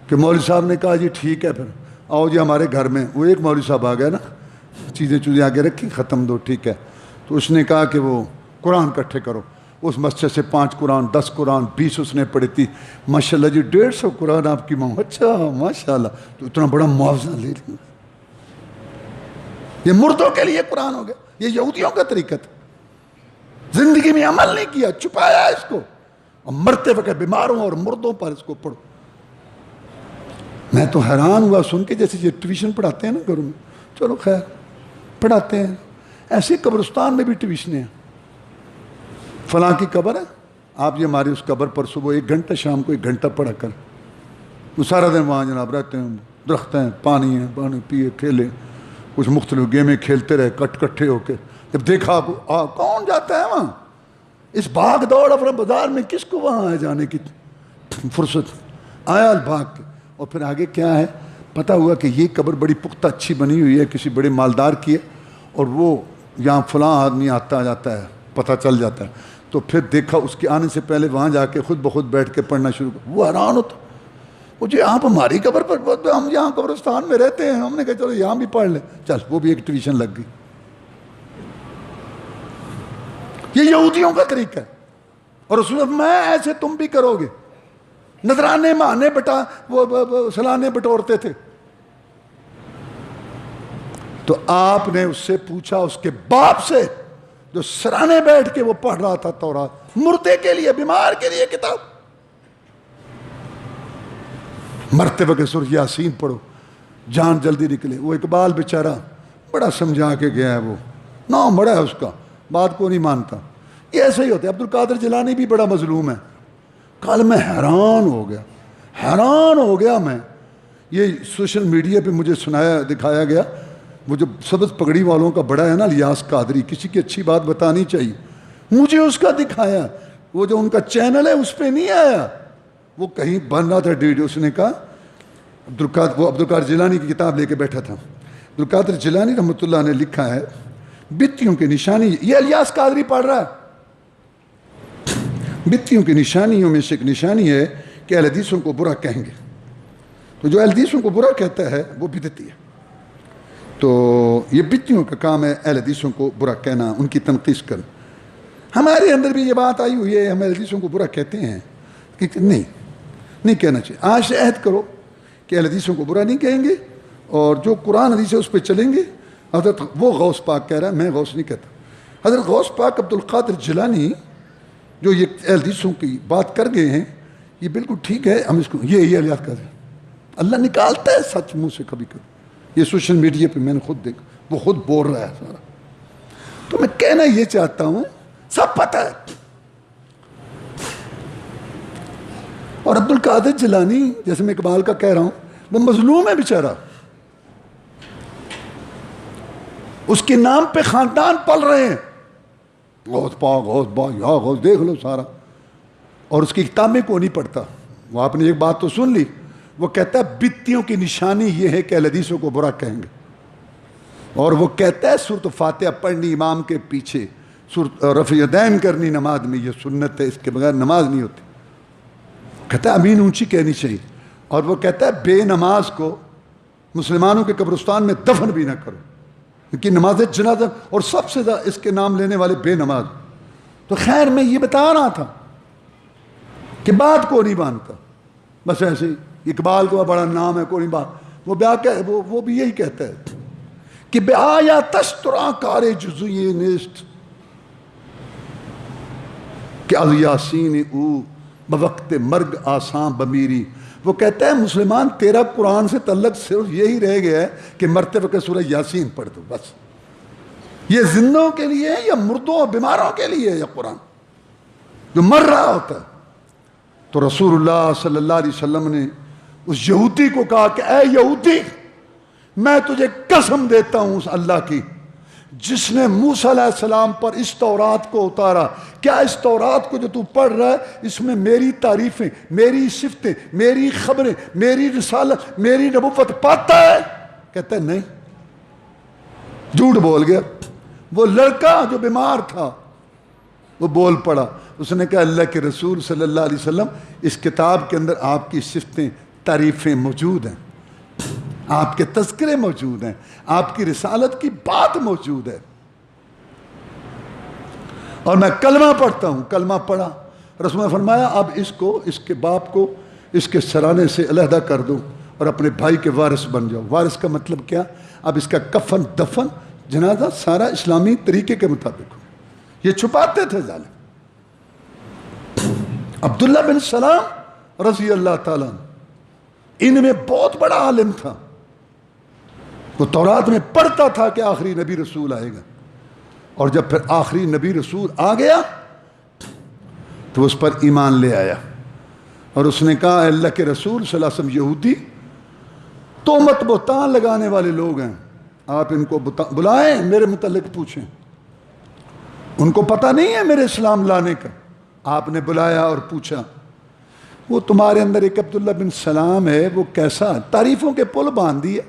کہ مولوی صاحب نے کہا جی ٹھیک ہے پھر آؤ جی ہمارے گھر میں، وہ ایک مولوی صاحب آ گیا نا، چیزیں آگے رکھی، ختم دو ٹھیک ہے، تو اس نے کہا کہ وہ قرآن اکٹھے کرو۔ اس مسجد سے 5 قرآن 10 قرآن 20 اس نے پڑھی تھی، ماشاءاللہ جی 150 قرآن آپ کی ماں، اچھا ماشاءاللہ، تو اتنا بڑا معاوضہ لے لیا۔ یہ مردوں کے لیے قرآن ہو گیا، یہ یہودیوں کا طریقہ تھا، زندگی میں عمل نہیں کیا، چھپایا اس کو، اور مرتے وقت بیماروں اور مردوں پر اس کو پڑھو۔ میں تو حیران ہوا سن کے، جیسے یہ ٹیوشن پڑھاتے ہیں نا گھروں میں، چلو خیر پڑھاتے ہیں، ایسے قبرستان میں بھی ٹیوشنیں ہیں، فلاں کی قبر ہے، آپ یہ ہماری اس قبر پر صبح 1 گھنٹہ شام کو 1 گھنٹہ پڑھا کر، وہ سارا دن وہاں جناب رہتے ہیں، درخت ہیں، پانی پیے کھیلے، کچھ مختلف گیمیں کھیلتے رہے کٹھے ہو کے۔ جب دیکھا کون جاتا ہے وہاں، اس بھاگ دوڑ اپنے بازار میں کس کو وہاں آئے جانے کی فرصت، آیا بھاگ کے۔ اور پھر آگے کیا ہے، پتہ ہوا کہ یہ قبر بڑی پختہ اچھی بنی ہوئی ہے، کسی بڑے مالدار کی ہے، اور وہ یہاں فلاں آدمی آتا جاتا ہے، پتہ چل جاتا ہے۔ تو پھر دیکھا اس کے آنے سے پہلے وہاں جا کے خود بخود بیٹھ کے پڑھنا شروع کر، وہ حیران ہوتا، وہ جی آپ ہماری قبر پر، ہم یہاں قبرستان میں رہتے ہیں، ہم نے کہا چلو یہاں بھی پڑھ لیں، چل وہ بھی ایک ٹیوشن لگ گئی۔ یہ یہودیوں کا طریقہ ہے، اور رسول اللہ میں ایسے تم بھی کرو گے، نذرانے مانے وہ سلانے بٹورتے تھے۔ تو آپ نے اس سے پوچھا، اس کے باپ سے جو سرانے بیٹھ کے وہ پڑھ رہا تھا تورات، مردے کے لیے، بیمار کے لیے کتاب، مرتے وقت سورہ یاسین پڑھو جان جلدی نکلے۔ وہ اقبال بیچارہ بڑا سمجھا کے گیا ہے، وہ نام بڑا ہے اس کا، بات کو نہیں مانتا۔ یہ ایسے ہی ہوتا ہے۔ عبد القادر جیلانی بھی بڑا مظلوم ہے۔ کل میں حیران ہو گیا میں، یہ سوشل میڈیا پہ مجھے دکھایا گیا، وہ جو سبز پگڑی والوں کا بڑا ہے نا الیاس قادری، کسی کی اچھی بات بتانی چاہیے، مجھے اس کا دکھایا، وہ جو ان کا چینل ہے اس پہ نہیں آیا، وہ کہیں بن رہا تھا ویڈیو، اس نے کہا وہ عبد القادر جیلانی کی کتاب لے کے بیٹھا تھا، عبد القادر جیلانی رحمۃ اللہ نے لکھا ہے بتیوں کی نشانی، یہ الیاس قادری پڑھ رہا ہے، بتیوں کی نشانیوں میں سے ایک نشانی ہے کہ اہل حدیثوں کو برا کہیں گے، تو جو اہل حدیثوں کو برا کہتا ہے وہ بدعتی ہے۔ تو یہ بتیوں کا کام ہے اہل حدیثوں کو برا کہنا، ان کی تنقیص کرنا۔ ہمارے اندر بھی یہ بات آئی ہوئی ہے، ہم اہل حدیثوں کو برا کہتے ہیں کہ نہیں کہنا چاہیے۔ آج سے عہد کرو کہ اہل حدیثوں کو برا نہیں کہیں گے، اور جو قرآن حدیث ہے اس پہ چلیں گے۔ حضرت وہ غوث پاک کہہ رہا ہے، میں غوث نہیں کہتا، حضرت غوث پاک عبد القادر جیلانی جو یہ اہل حدیثوں کی بات کر گئے ہیں، یہ بالکل ٹھیک ہے، ہم اس کو یہ الیاس قادری، اللہ نکالتا ہے سچ منہ سے کبھی کبھی، یہ سوشل میڈیا پہ میں نے خود دیکھا، وہ خود بول رہا ہے سارا۔ تو میں کہنا یہ چاہتا ہوں، سب پتہ ہے، اور عبد القادر جیلانی جیسے میں اقبال کا کہہ رہا ہوں، وہ مظلوم ہے بیچارہ، اس کے نام پہ خاندان پل رہے ہیں، غوث پاک غوث با یا غوث، دیکھ لو سارا، اور اس کی کتابیں کو نہیں پڑھتا۔ وہ آپ نے ایک بات تو سن لی، وہ کہتا ہے بتیوں کی نشانی یہ ہے کہ اہل حدیثوں کو برا کہیں گے، اور وہ کہتا ہے سورۃ فاتحہ پڑھنی امام کے پیچھے، رفع یدین کرنی نماز میں یہ سنت ہے، اس کے بغیر نماز نہیں ہوتی، کہتا ہے امین اونچی کہنی چاہیے، اور وہ کہتا ہے بے نماز کو مسلمانوں کے قبرستان میں دفن بھی نہ کرو، کیونکہ نماز جنازہ اور سب سے زیادہ اس کے نام لینے والے بے نماز۔ تو خیر میں یہ بتا رہا تھا کہ بات کو نہیں مانتا، بس ایسے ہی اقبال کا بڑا نام ہے، کوئی بات، وہ بھی یہی کہتا ہے کہ بے آیا تشترا کار جزوی نیست کہ الیاسین او بوقت مرگ آساں بمیری۔ وہ کہتا ہے مسلمان تیرا قرآن سے تعلق صرف یہی رہ گیا ہے کہ مرتے وقت سورہ یاسین پڑھ دو، بس۔ یہ زندوں کے لیے ہے یا مردوں اور بیماروں کے لیے ہے یہ قرآن جو مر رہا ہوتا ہے؟ تو رسول اللہ صلی اللہ علیہ وسلم نے اس یہودی کو کہا کہ اے یہودی، میں تجھے قسم دیتا ہوں اس اللہ کی جس نے موسیٰ علیہ السلام پر اس تورات کو اتارا، کیا اس تورات کو جو تو پڑھ رہا ہے اس میں میری تعریفیں، میری صفتیں، میری خبریں، میری رسالت، میری نبوت پاتا ہے؟ کہتا ہے نہیں، جھوٹ بول گیا۔ وہ لڑکا جو بیمار تھا وہ بول پڑا. اس نے کہا اللہ کے رسول صلی اللہ علیہ وسلم اس کتاب کے اندر آپ کی صفتیں تعریفیں موجود ہیں, آپ کے تذکرے موجود ہیں, آپ کی رسالت کی بات موجود ہے, اور میں کلمہ پڑھتا ہوں. کلمہ پڑھا. رسول نے فرمایا اب اس کو, اس کے باپ کو اس کے سرانے سے علیحدہ کر دو اور اپنے بھائی کے وارث بن جاؤ. وارث کا مطلب کیا؟ اب اس کا کفن دفن جنازہ سارا اسلامی طریقے کے مطابق ہو. یہ چھپاتے تھے ظالم. عبداللہ بن سلام رضی اللہ تعالیٰ ان میں بہت بڑا عالم تھا. وہ تورات میں پڑھتا تھا کہ آخری نبی رسول آئے گا, اور جب پھر آخری نبی رسول آ گیا تو اس پر ایمان لے آیا, اور اس نے کہا اللہ کے رسول صلی اللہ علیہ وسلم یہودی تہمت بہتان لگانے والے لوگ ہیں, آپ ان کو بلائیں میرے متعلق پوچھیں, ان کو پتہ نہیں ہے میرے اسلام لانے کا. آپ نے بلایا اور پوچھا وہ تمہارے اندر ایک عبداللہ بن سلام ہے, وہ کیسا ہے؟ تعریفوں کے پل باندھ دیے.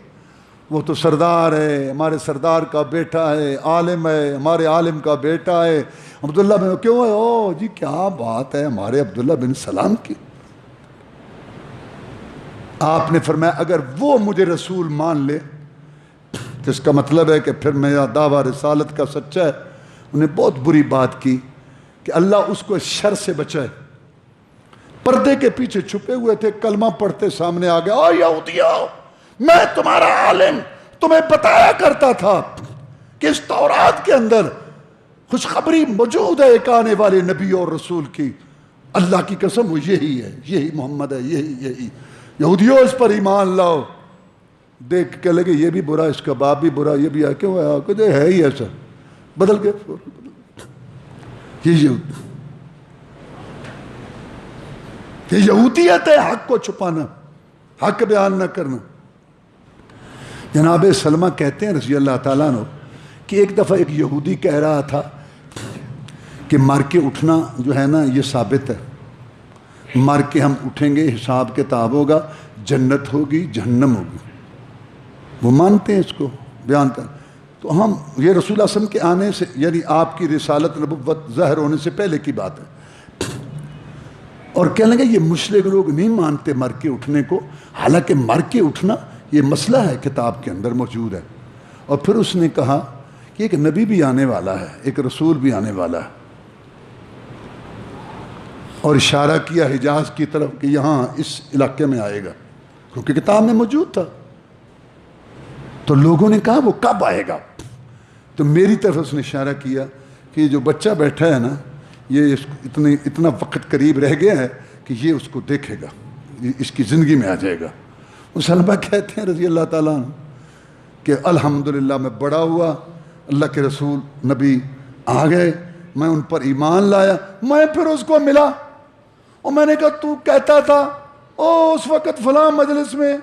وہ تو سردار ہے, ہمارے سردار کا بیٹا ہے, عالم ہے, ہمارے عالم کا بیٹا ہے. عبداللہ بن کیوں ہے؟ او جی کیا بات ہے ہمارے عبداللہ بن سلام کی. آپ نے فرمایا اگر وہ مجھے رسول مان لے تو اس کا مطلب ہے کہ پھر میرا دعویٰ رسالت کا سچا ہے. انہیں بہت بری بات کی کہ اللہ اس کو اس شر سے بچائے. پردے کے پیچھے چھپے ہوئے تھے, کلمہ پڑھتے سامنے آ گیا, او یہودیو میں تمہارا عالم تمہیں بتایا کرتا تھا کہ اس تورات کے اندر خوشخبری موجود ہے ایک آنے والے نبی اور رسول کی. اللہ کی قسم وہ یہی ہے, یہی محمد ہے, یہی. یہودیوں اس پر ایمان لاؤ. دیکھ کے لگے یہ بھی برا, اس کا باپ بھی برا, یہ بھی کیوں ہے ہی ایسا. بدل گئے. یہ یہودیت ہے, حق کو چھپانا, حق بیان نہ کرنا. جناب سلمہ کہتے ہیں رضی اللہ تعالیٰ عنہ کہ ایک دفعہ ایک یہودی کہہ رہا تھا کہ مر کے اٹھنا جو ہے نا یہ ثابت ہے, مر کے ہم اٹھیں گے, حساب کتاب ہوگا, جنت ہوگی جہنم ہوگی. وہ مانتے ہیں اس کو بیان کر. تو ہم یہ رسول اللہ صلی اللہ علیہ وسلم کے آنے سے یعنی آپ کی رسالت نبوت ظاہر ہونے سے پہلے کی بات ہے. اور کہنے لگے یہ مشرک لوگ نہیں مانتے مر کے اٹھنے کو, حالانکہ مر کے اٹھنا یہ مسئلہ ہے کتاب کے اندر موجود ہے. اور پھر اس نے کہا کہ ایک نبی بھی آنے والا ہے, ایک رسول بھی آنے والا ہے, اور اشارہ کیا حجاز کی طرف کہ یہاں اس علاقے میں آئے گا, کیونکہ کتاب میں موجود تھا. تو لوگوں نے کہا وہ کب آئے گا؟ تو میری طرف اس نے اشارہ کیا کہ جو بچہ بیٹھا ہے نا یہ اتنا وقت قریب رہ گیا ہے کہ یہ اس کو دیکھے گا, اس کی زندگی میں آ جائے گا. سلمہ کہتے ہیں رضی اللہ تعالیٰ عنہ کہ الحمدللہ میں بڑا ہوا, اللہ کے رسول نبی آ گئے, میں ان پر ایمان لایا. میں پھر اس کو ملا اور میں نے کہا تو کہتا تھا اس وقت فلاں مجلس میں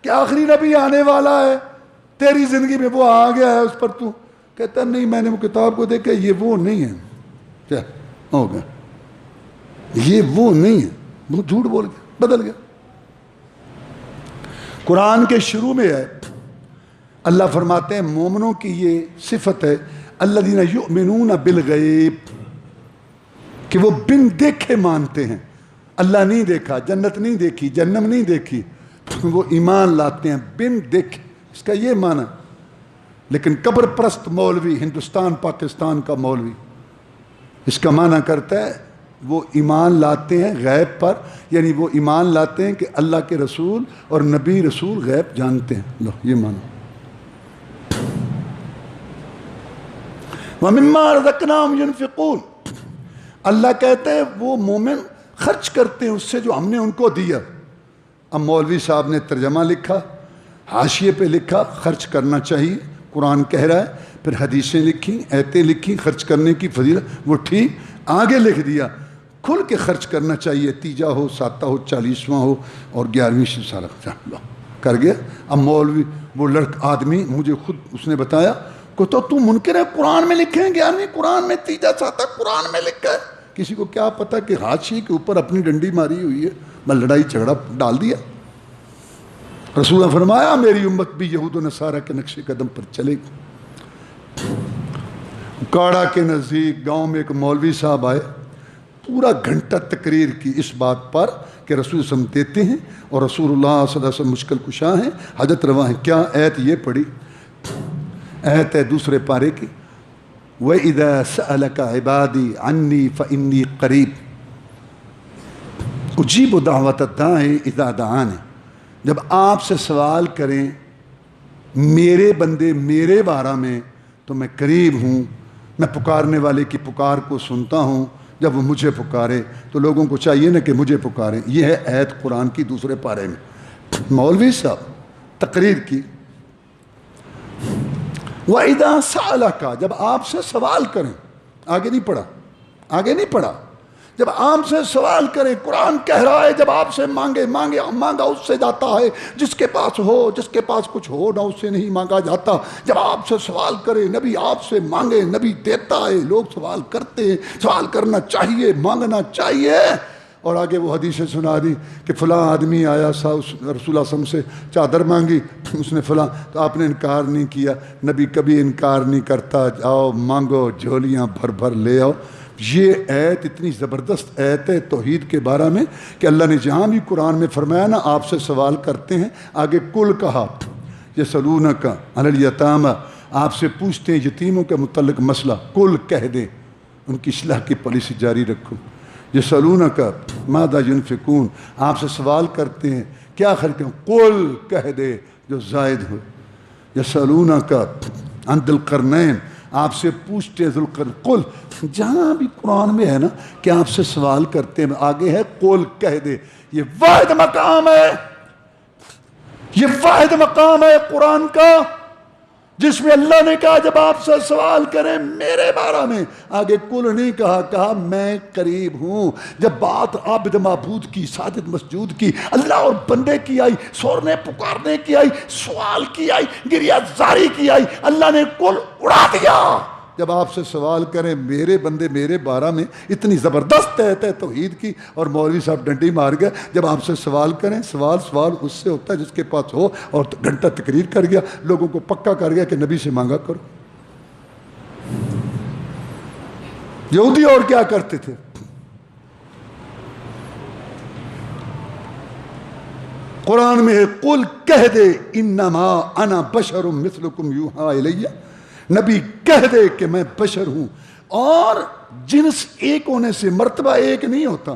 کہ آخری نبی آنے والا ہے, تیری زندگی میں وہ آ گیا ہے, اس پر تو کہتا نہیں میں نے وہ کتاب کو دیکھا یہ وہ نہیں ہے. کیا ہو گیا؟ یہ وہ نہیں ہے, وہ جھوٹ بول گیا, بدل گیا. قرآن کے شروع میں ہے اللہ فرماتے ہیں مومنوں کی یہ صفت ہے الذین یؤمنون بالغیب, کہ وہ بن دیکھے مانتے ہیں. اللہ نہیں دیکھا, جنت نہیں دیکھی, جہنم نہیں دیکھی, وہ ایمان لاتے ہیں بن دیکھے. اس کا یہ معنی. لیکن قبر پرست مولوی, ہندوستان پاکستان کا مولوی, اس کا معنی کرتا ہے وہ ایمان لاتے ہیں غیب پر, یعنی وہ ایمان لاتے ہیں کہ اللہ کے رسول اور نبی رسول غیب جانتے ہیں. لو یہ معنی. وَمِمَّا رَزَقْنَاهُمْ يُنْفِقُونَ, اللہ کہتے ہیں وہ مومن خرچ کرتے ہیں اس سے جو ہم نے ان کو دیا. اب مولوی صاحب نے ترجمہ لکھا, حاشیے پہ لکھا خرچ کرنا چاہیے, قرآن کہہ رہا ہے, پھر حدیثیں لکھی, ایتیں لکھی خرچ کرنے کی فضیلت, وہ ٹھیک. آگے لکھ دیا کھل کے خرچ کرنا چاہیے, تیجا ہو, ساتہ ہو, 40واں ہو, اور 11ویں سے سارا کر گیا. اب مولوی وہ آدمی مجھے خود اس نے بتایا کہ تو منکر ہے, قرآن میں لکھے ہیں 11ویں, قرآن میں تیجا ساتہ قرآن میں لکھا ہے. کسی کو کیا پتا کہ حاشیے کے اوپر اپنی ڈنڈی ماری ہوئی ہے, میں لڑائی جھگڑا ڈال دیا. رسول نے فرمایا میری امت بھی یہود و نصارہ کے نقش قدم پر چلے گی. کاڑا کے نزدیک گاؤں میں ایک مولوی صاحب آئے، پورا گھنٹہ تقریر کی اس بات پر کہ رسول صلی اللہ علیہ وسلم دیتے ہیں اور رسول اللہ صلی اللہ علیہ وسلم مشکل کشا ہیں، حاجت روا ہیں۔ کیا ایت یہ پڑھی؟ ایت ہے دوسرے پارے کی، وَإِذَا سَأَلَكَ عِبَادِي عَنِّي فَإِنِّي قَرِيبٌ اُجِیبُ دَعْوَتَ الدَّاعِ إِذَا دَعَانِ۔ جب آپ سے سوال کریں میرے بندے میرے بارے میں تو میں قریب ہوں، میں پکارنے والے کی پکار کو سنتا ہوں جب وہ مجھے پکارے، تو لوگوں کو چاہیے نا کہ مجھے پکاریں۔ یہ ہے ایت قرآن کی دوسرے پارے میں۔ مولوی صاحب تقریر کی، وَإِذَا سَأَلَكَ جب آپ سے سوال کریں، آگے نہیں پڑھا، جب آپ سے سوال کریں، قرآن کہہ رہا ہے جب آپ سے مانگا اس سے جاتا ہے، جس کے پاس کچھ ہو نہ اس سے نہیں مانگا جاتا۔ جب آپ سے سوال کرے، نبی آپ سے مانگے، نبی دیتا ہے۔ لوگ سوال کرتے ہیں، سوال کرنا چاہیے، مانگنا چاہیے۔ اور آگے وہ حدیثیں سنا دی کہ فلاں آدمی آیا رسول اللہ صلی اللہ علیہ وسلم سے چادر مانگی، اس نے فلاں، تو آپ نے انکار نہیں کیا۔ نبی کبھی انکار نہیں کرتا، آؤ مانگو، جھولیاں بھر بھر لے آؤ۔ یہ ایت اتنی زبردست ایت ہے توحید کے بارے میں کہ اللہ نے جہاں بھی قرآن میں فرمایا نا آپ سے سوال کرتے ہیں، آگے کل کہا، یسألونک عن الیتامی، آپ سے پوچھتے ہیں یتیموں کے متعلق مسئلہ، کل کہہ دیں، ان کی اصلاح کی پالیسی جاری رکھو۔ یسألونک ماذا ینفقون، آپ سے سوال کرتے ہیں کیا خرچ کریں، کل کہہ دے جو زائد ہو۔ یسألونک عن ذی القرنین، آپ سے پوچھتے ہیں ذوالقرنین، قل، جہاں بھی قرآن میں ہے نا کہ آپ سے سوال کرتے ہیں، آگے ہے قل کہہ دے۔ یہ واحد مقام ہے قرآن کا جس میں اللہ نے کہا جب آپ سے سوال کریں میرے بارے میں، آگے کل نہیں کہا میں قریب ہوں۔ جب بات عابد معبود کی، ساجد مسجود کی، اللہ اور بندے کی آئی، سورنے پکارنے کی آئی، سوال کی آئی، گریہ زاری کی آئی، اللہ نے کل اڑا دیا۔ جب آپ سے سوال کریں میرے بندے میرے بارے میں، اتنی زبردست ہے توحید کی، اور مولوی صاحب ڈنڈی مار گئے۔ جب آپ سے سوال کریں، سوال اس سے ہوتا ہے جس کے پاس ہو، اور گھنٹہ تقریر کر گیا، لوگوں کو پکا کر گیا کہ نبی سے مانگا کرو۔ یہودی اور کیا کرتے تھے؟ قرآن میں ہے قل کہہ دے انما انا بشر مثلکم یوحی الیہ، نبی کہہ دے کہ میں بشر ہوں، اور جنس ایک ہونے سے مرتبہ ایک نہیں ہوتا،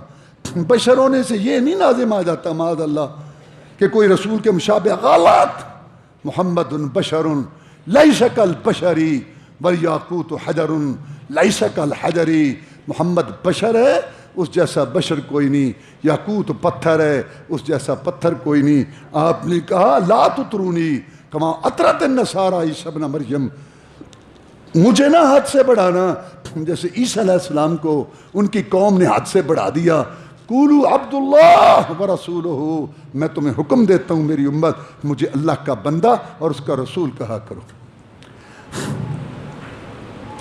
بشر ہونے سے یہ نہیں لازم آ جاتا معاذ اللہ کہ کوئی رسول کے مشابہ غلط۔ محمد بشر لیس کالبشری والیاقوت حجر لیس کالحجری، محمد بشر ہے، اس جیسا بشر کوئی نہیں، یاقوت پتھر ہے، اس جیسا پتھر کوئی نہیں۔ آپ نے کہا لا تطرونی کما اطرت النصارى عیسی ابن مریم، مجھے نہ حد سے بڑھانا جیسے عیسیٰ علیہ السلام کو ان کی قوم نے حد سے بڑھا دیا۔ قولوا عبد اللہ ورسولہ، میں تمہیں حکم دیتا ہوں میری امت، مجھے اللہ کا بندہ اور اس کا رسول کہا کرو۔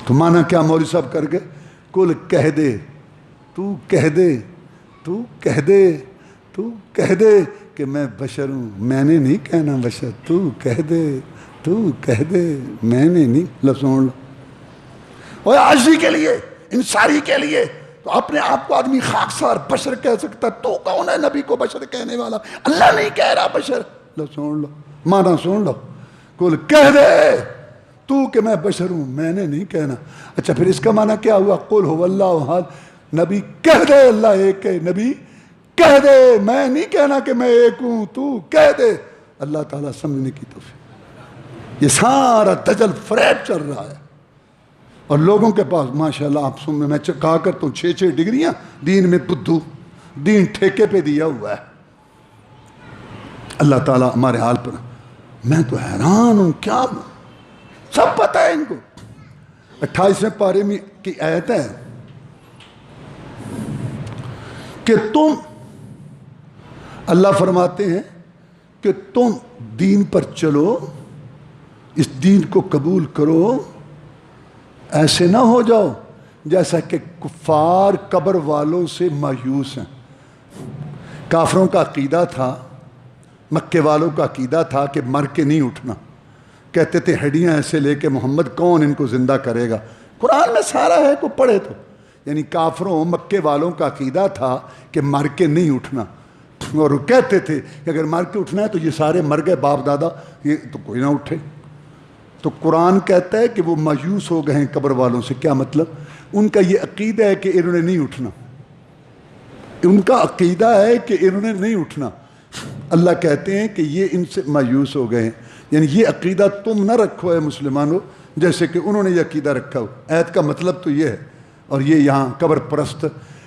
تو مانا کیا مولوی صاحب کر گئے؟ کل کہہ دے، تو کہہ دے، تو کہہ دے، تو کہہ دے کہ میں بشر ہوں، میں نے نہیں کہنا بشر، تو کہہ دے، تو کہہ دے، میں نے نہیں۔ لفظوں اور عاجزی کے لیے، انصاری کے لیے تو اپنے آپ کو آدمی خاکسار بشر کہہ سکتا، تو کون ہے نبی کو بشر کہنے والا؟ اللہ نہیں کہہ رہا بشر۔ لو سن لو، مانا سن لو، کل کہہ دے تو کہ میں بشر ہوں، میں نے نہیں کہنا۔ اچھا پھر اس کا معنی کیا ہوا؟ قل هو اللہ احد، نبی کہہ دے اللہ ایک ہے، نبی کہہ دے، میں نہیں کہنا کہ میں ایک ہوں، تو کہہ دے۔ اللہ تعالیٰ سمجھنے کی توفیق۔ یہ سارا دجل فریب چل رہا ہے، اور لوگوں کے پاس ماشاءاللہ آپ سن میں کہا کرتا ہوں 6 ڈگریاں دین میں بدھو، دین ٹھیکے پہ دیا ہوا ہے۔ اللہ تعالیٰ ہمارے حال پر، میں تو حیران ہوں، کیا سب پتہ ہے ان کو۔ 28ویں پارے میں کی آیت ہے کہ تم، اللہ فرماتے ہیں کہ تم دین پر چلو، اس دین کو قبول کرو، ایسے نہ ہو جاؤ جیسا کہ کفار قبر والوں سے مایوس ہیں۔ کافروں کا عقیدہ تھا، مکے والوں کا عقیدہ تھا کہ مر کے نہیں اٹھنا، کہتے تھے ہڈیاں ایسے لے کے محمد کون ان کو زندہ کرے گا، قرآن میں سارا ہے، کو پڑھے تو. یعنی کافروں مکے والوں کا عقیدہ تھا کہ مر کے نہیں اٹھنا، اور وہ کہتے تھے کہ اگر مر کے اٹھنا ہے تو یہ سارے مر گئے باپ دادا، یہ تو کوئی نہ اٹھے. تو قرآن کہتا ہے کہ وہ مایوس ہو گئے ہیں قبر والوں سے. کیا مطلب؟ ان کا یہ عقیدہ ہے کہ انہوں نے نہیں اٹھنا، ان کا عقیدہ ہے کہ انہوں نے نہیں اٹھنا. اللہ کہتے ہیں کہ یہ ان سے مایوس ہو گئے ہیں. یعنی یہ عقیدہ تم نہ رکھو اے مسلمانوں جیسے کہ انہوں نے یہ عقیدہ رکھا ہو. آیت کا مطلب تو یہ ہے. اور یہ یہاں قبر پرست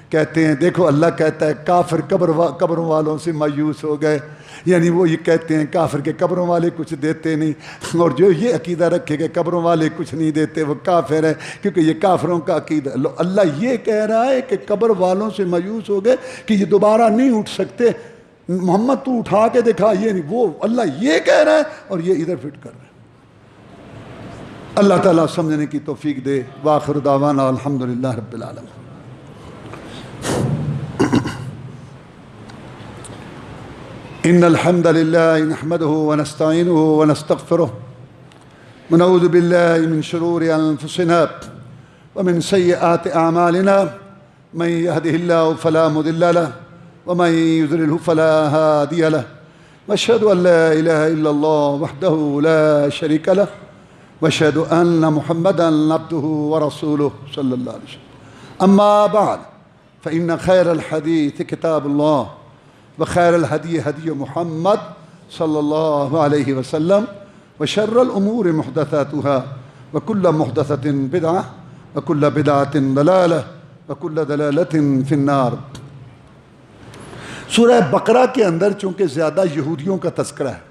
کہتے ہیں، دیکھو اللہ کہتا ہے کافر قبروں والوں سے مایوس ہو گئے. یعنی وہ یہ کہتے ہیں کافر کے قبروں والے کچھ دیتے نہیں، اور جو یہ عقیدہ رکھے کہ قبروں والے کچھ نہیں دیتے وہ کافر ہے، کیونکہ یہ کافروں کا عقیدہ. اللہ یہ کہہ رہا ہے کہ قبر والوں سے مایوس ہو گئے کہ یہ دوبارہ نہیں اٹھ سکتے. محمد تو اٹھا کے دکھا. یہ نہیں، وہ اللہ یہ کہہ رہا ہے اور یہ ادھر فٹ کر رہا ہے. اللہ تعالیٰ سمجھنے کی توفیق دے. وآخر دعوانا الحمدللہ رب العالمین. ان الحمد لله نحمده ونستعينه ونستغفره ونعوذ بالله من شرور انفسنا ومن سيئات اعمالنا من يهده الله فلا مضل له ومن يضلل فلا هادي له واشهد ان لا اله الا الله وحده لا شريك له واشهد ان محمدا عبده ورسوله صلى الله عليه وسلم. اما بعد فان خير الحديث كتاب الله وخير الهدي هدي محمد صلى الله عليه وسلم وشر الأمور محدثاتها وكل محدثة بدعة وكل بدعة ضلالة وكل ضلالة في النار. سورہ بقرہ کے اندر چونکہ زیادہ یہودیوں کا تذکرہ ہے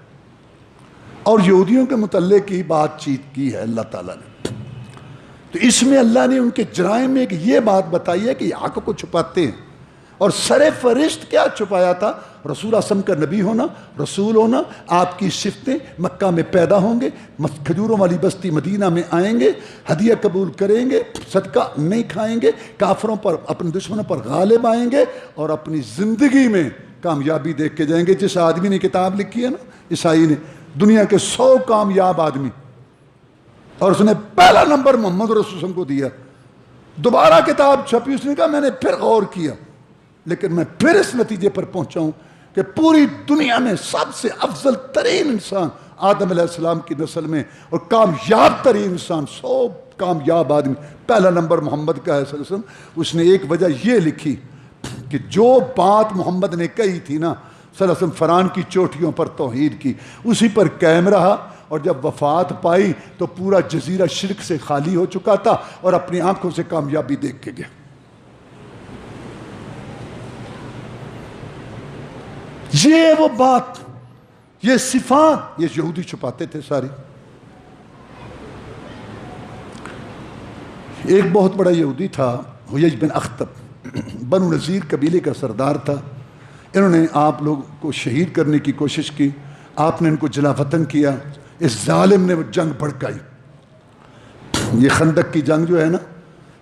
اور یہودیوں کے متعلق کی بات چیت کی ہے اللہ تعالیٰ نے، تو اس میں اللہ نے ان کے جرائم میں ایک یہ بات بتائی ہے کہ یہ حق کو چھپاتے ہیں. اور سر فرشت کیا چھپایا تھا؟ رسول اعظم کا نبی ہونا، رسول ہونا، آپ کی صفتیں. مکہ میں پیدا ہوں گے، کھجوروں والی بستی مدینہ میں آئیں گے، ہدیہ قبول کریں گے، صدقہ نہیں کھائیں گے، کافروں پر اپنے دشمنوں پر غالب آئیں گے اور اپنی زندگی میں کامیابی دیکھ کے جائیں گے. جس آدمی نے کتاب لکھی ہے نا، عیسائی نے، دنیا کے 100 کامیاب آدمی، اور اس نے پہلا نمبر محمد رسول اللہ کو دیا. دوبارہ کتاب چھپی، اس نے کہا میں نے پھر غور کیا، لیکن میں پھر اس نتیجے پر پہنچا ہوں کہ پوری دنیا میں سب سے افضل ترین انسان آدم علیہ السلام کی نسل میں، اور کامیاب ترین انسان، 100 کامیاب آدمی، پہلا نمبر محمد کا ہے صلی اللہ علیہ وسلم. اس نے ایک وجہ یہ لکھی کہ جو بات محمد نے کہی تھی نا صلی اللہ علیہ وسلم، فرعون کی چوٹیوں پر توحید کی، اسی پر قائم رہا. اور جب وفات پائی تو پورا جزیرہ شرک سے خالی ہو چکا تھا اور اپنی آنکھوں سے کامیابی دیکھ کے گیا. یہ وہ بات، یہ صفات یہ یہودی چھپاتے تھے ساری. ایک بہت بڑا یہودی تھا، حیج بن اخطب، بنو نذیر قبیلے کا سردار تھا. انہوں نے آپ لوگ کو شہید کرنے کی کوشش کی، آپ نے ان کو جلا وطن کیا. اس ظالم نے وہ جنگ بھڑکائی. یہ خندق کی جنگ جو ہے نا،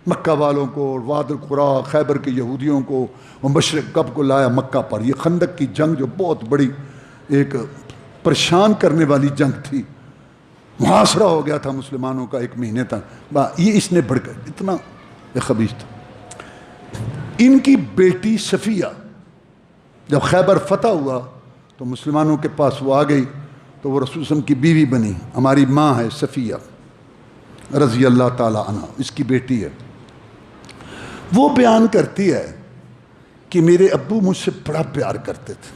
مکہ والوں کو، واد القریٰ، خیبر کے یہودیوں کو، وہ مشرق کب کو لایا مکہ پر. یہ خندق کی جنگ جو بہت بڑی ایک پریشان کرنے والی جنگ تھی، محاصرہ ہو گیا تھا مسلمانوں کا 1 مہینے تک. یہ اس نے بڑھ کر اتنا خبیث تھا. ان کی بیٹی صفیہ جب خیبر فتح ہوا تو مسلمانوں کے پاس وہ آ گئی، تو وہ رسول صلی اللہ علیہ وسلم کی بیوی بنی. ہماری ماں ہے صفیہ رضی اللہ تعالی عنہ، اس کی بیٹی ہے. وہ بیان کرتی ہے کہ میرے ابو مجھ سے بڑا پیار کرتے تھے،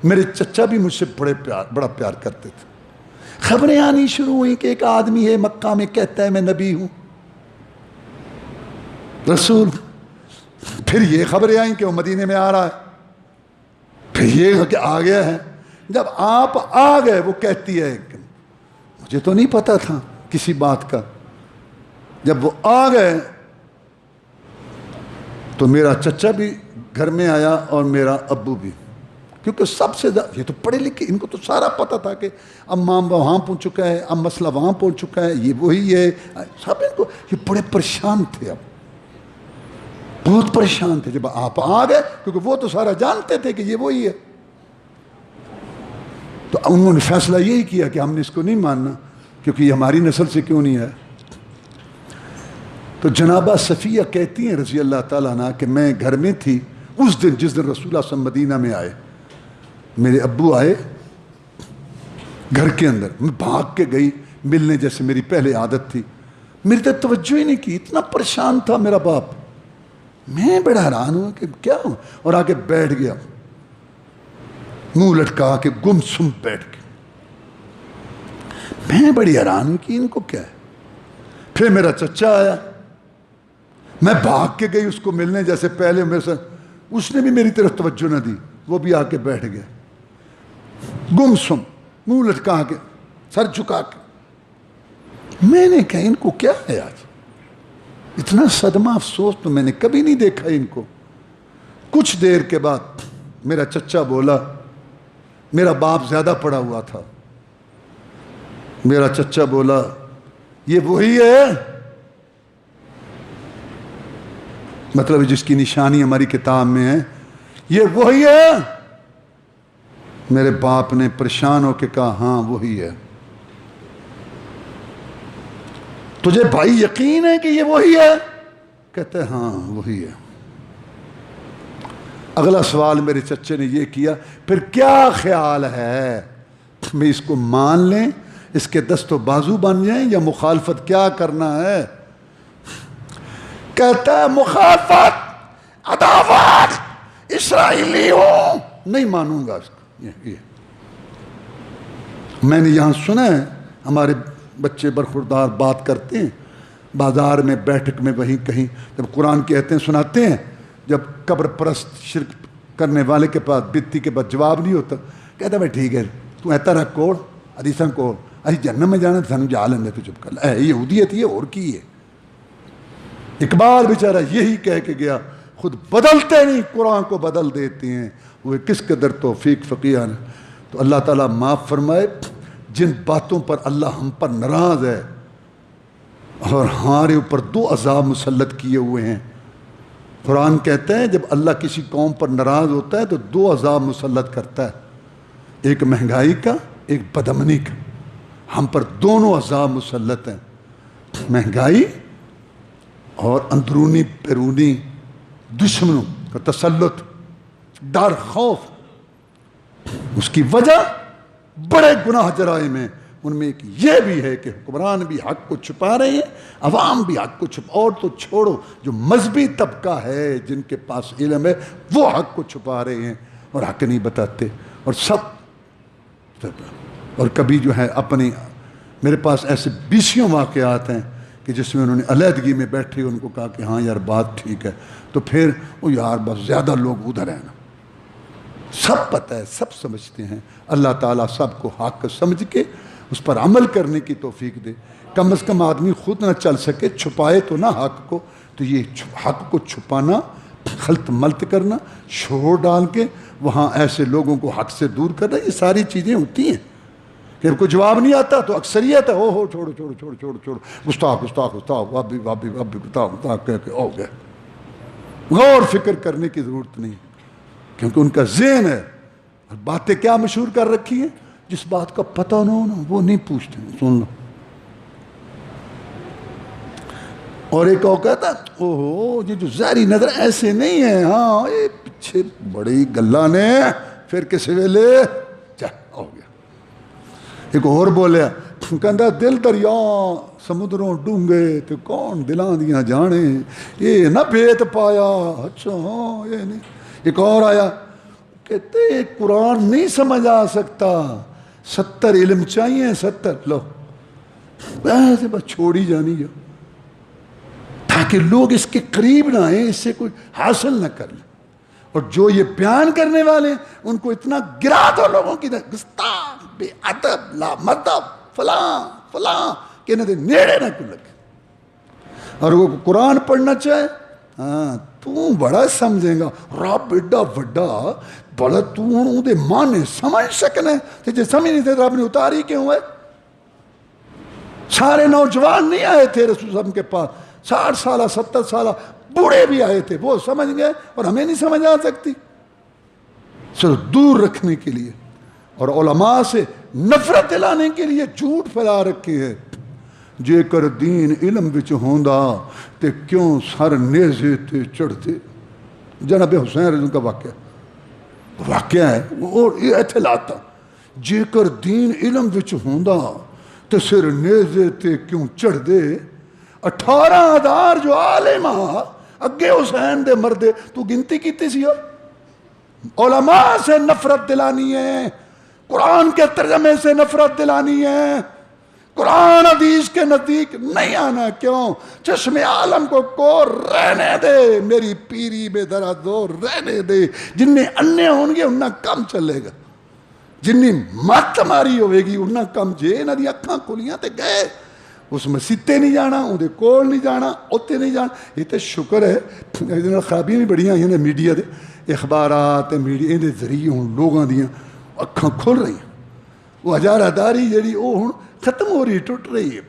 میرے چچا بھی مجھ سے بڑا پیار کرتے تھے. خبریں آنی شروع ہوئیں کہ ایک آدمی ہے مکہ میں کہتا ہے میں نبی ہوں، رسول. پھر یہ خبریں آئیں کہ وہ مدینے میں آ رہا ہے. پھر یہ کہ آ گیا ہے. جب آپ آ گئے وہ کہتی ہے کہ مجھے تو نہیں پتا تھا کسی بات کا. جب وہ آ گئے تو میرا چچا بھی گھر میں آیا اور میرا ابو بھی، کیونکہ سب سے زیادہ یہ تو پڑھے لکھے، ان کو تو سارا پتہ تھا کہ اب مام وہاں پہنچ چکا ہے، اب مسئلہ وہاں پہنچ چکا ہے، یہ وہی ہے. سب ان کو یہ بڑے پریشان تھے، اب بہت پریشان تھے جب آپ آ گئے، کیونکہ وہ تو سارا جانتے تھے کہ یہ وہی ہے. تو انہوں نے فیصلہ یہی کیا کہ ہم نے اس کو نہیں ماننا، کیونکہ یہ ہماری نسل سے کیوں نہیں ہے. تو جنابہ صفیہ کہتی ہیں رضی اللہ تعالیٰ عنہ کہ میں گھر میں تھی اس دن جس دن رسول اللہ صلی اللہ علیہ وسلم مدینہ میں آئے. میرے ابو آئے گھر کے اندر، میں بھاگ کے گئی ملنے جیسے میری پہلے عادت تھی. میری طرف توجہ ہی نہیں کی، اتنا پریشان تھا میرا باپ. میں بڑا حیران ہوا کہ کیا ہوں، اور آگے بیٹھ گیا منہ لٹکا کے گم سم بیٹھ کے. میں بڑی حیران ہوں کہ ان کو کیا ہے. پھر میرا چچا آیا، میں بھاگ کے گئی اس کو ملنے جیسے پہلے میرے سے، اس نے بھی میری طرف توجہ نہ دی، وہ بھی آ کے بیٹھ گیا گم سم منہ لٹکا کے سر جھکا کے. میں نے کہا ان کو کیا ہے آج، اتنا صدمہ افسوس تو میں نے کبھی نہیں دیکھا ان کو. کچھ دیر کے بعد میرا چچا بولا، میرا باپ زیادہ پڑا ہوا تھا، میرا چچا بولا یہ وہی ہے، مطلب جس کی نشانی ہماری کتاب میں ہے، یہ وہی ہے. میرے باپ نے پریشان ہو کے کہا ہاں وہی ہے. تجھے بھائی یقین ہے کہ یہ وہی ہے؟ کہتے ہیں ہاں وہی ہے. اگلا سوال میرے چچے نے یہ کیا، پھر کیا خیال ہے، میں اس کو مان لیں، اس کے دست و بازو بن جائیں، یا مخالفت کیا کرنا ہے؟ کہتا ہے مخالفت، عداوت، اسرائیلی ہوں، نہیں مانوں گا اس کو. یہ میں نے یہاں سنا ہے ہمارے بچے برخوردار بات کرتے ہیں بازار میں بیٹھک میں وہیں کہیں جب قرآن کہتے ہیں سناتے ہیں، جب قبر پرست شرک کرنے والے کے پاس بتی کے بعد جواب نہیں ہوتا، کہتا بھائی ٹھیک ہے تو ایتا رکھ کوڑ حدیثاں کوڑ اسی جنم میں جانا سانو جا لیندے تو چپ کر لے. یہودیت یہ اور کی ہے. اقبال بیچارہ یہی کہہ کے گیا، خود بدلتے نہیں قرآن کو بدل دیتے ہیں، وہ کس قدر توفیق فقیہ نے. تو اللہ تعالیٰ معاف فرمائے جن باتوں پر اللہ ہم پر ناراض ہے اور ہمارے اوپر 2 عذاب مسلط کیے ہوئے ہیں. قرآن کہتے ہیں جب اللہ کسی قوم پر ناراض ہوتا ہے تو 2 عذاب مسلط کرتا ہے، ایک مہنگائی کا، ایک بدامنی کا. ہم پر دونوں عذاب مسلط ہیں، مہنگائی اور اندرونی بیرونی دشمنوں کا تسلط، ڈر، خوف. اس کی وجہ بڑے گناہ جرائم ہیں، ان میں ایک یہ بھی ہے کہ حکمران بھی حق کو چھپا رہے ہیں، عوام بھی حق کو چھپا. اور تو چھوڑو جو مذہبی طبقہ ہے جن کے پاس علم ہے وہ حق کو چھپا رہے ہیں اور حق نہیں بتاتے. اور اور کبھی جو ہے اپنی، میرے پاس ایسے 20 واقعات ہیں کہ جس میں انہوں نے علیحدگی میں بیٹھے ان کو کہا کہ ہاں یار بات ٹھیک ہے، تو پھر وہ یار بس زیادہ لوگ ادھر ہیں نا. سب پتہ ہے، سب سمجھتے ہیں. اللہ تعالیٰ سب کو حق سمجھ کے اس پر عمل کرنے کی توفیق دے. کم از کم آدمی خود نہ چل سکے، چھپائے تو نہ حق کو. تو یہ حق کو چھپانا، خلط ملط کرنا، شور ڈال کے وہاں ایسے لوگوں کو حق سے دور کرنا، یہ ساری چیزیں ہوتی ہیں. کہ کوئی جواب نہیں آتا تو اکثریت ہے، ہو چھوڑو چھوڑو چھوڑو چھوڑو چھوڑو، گستاخ گستاخ گستاخ، اب بھی گستاخ کہہ کے ہو گئے. غور فکر کرنے کی ضرورت نہیں، کیونکہ ان کا ذہن ہے. اور باتیں کیا مشہور کر رکھی ہیں، جس بات کا پتہ نہ ہو نا وہ نہیں پوچھتے. سن لو. اور ایک اور کہتا ہے اوہو یہ جو ظاہری نظر ایسے نہیں ہے، ہاں یہ پیچھے بڑی گلا نے پھر کسی ویلے ہو گیا. ایک اور بولیا کہندا دل دریا سمندروں ڈونگے تو کون دلاں دیاں جانے، یہ نہ بھیت پایا. اچھا ہاں یہ نہیں. ایک اور آیا کہتے قرآن نہیں سمجھ آ سکتا، 70 علم چاہیے، 70 لو ایسے بس چھوڑی جانی جا تاکہ لوگ اس کے قریب نہ آئیں، اس سے کوئی حاصل نہ کر لیں. اور جو یہ بیان کرنے والے ہیں ان کو اتنا گرا دو لوگوں کی گستاخ، بے ادب، لا مدب، فلاں فلاں کہ نہ نیڑے نہ کو لگے. اور وہ قرآن پڑھنا چاہے، ہاں تو بڑا سمجھیں گا، رب ایڈا وڈا بڑا تو دے مانے سمجھ سکنے تجھے سمجھ نہیں تھے، رب نے اتاری کیوں ہے. سارے نوجوان نہیں آئے تھے رسول صلی اللہ علیہ وسلم کے پاس، 60 سالہ 70 سالہ بوڑھے بھی آئے تھے، وہ سمجھ گئے اور ہمیں نہیں سمجھ آ سکتی. صرف دور رکھنے کے لیے اور علماء سے نفرت دلانے کے لیے جھوٹ پھیلا رکھے ہیں. جے کر دین علم وچ ہوندا تے کیوں سر نیزے تے چڑھتے. جناب حسین رضی کا واقعہ ہے اور یہ ایتھے لاتا. جے کر دین علم وچ ہوندا تے سر نیزے تے کیوں چڑھ دے. 18,000 جو عالم اگے حسین دے مردے تو گنتی کیتی سی. علماء سے نفرت دلانی ہے, قرآن کے ترجمے سے نفرت دلانی ہے, قرآن حدیث کے نزدیک نہیں آنا. کیوں؟ چشم عالم کو رہنے دے, میری پیری بے درا دو رہنے دے. جنہیں انے ہون گے انہاں کم چلے گا, جنہیں مت ماری ہوئے گی انہاں کم. جے انہاں دی اکھاں کھلیاں تے گئے, اس مسیتے نہیں جانا, اندے کول نہیں جانا, اوتے نہیں جانا. یہ تے شکر ہے یہ خرابیاں بھی بڑیاں آئی ہیں میڈیا دے, اخبارات میڈیا دے ذریعے ہوں لوگاں دیاں اکھاں کھل رہی ہیں. وہ ہزارہ داری جڑی وہ ہوں ختم ہو رہی, ٹوٹ رہی ہے.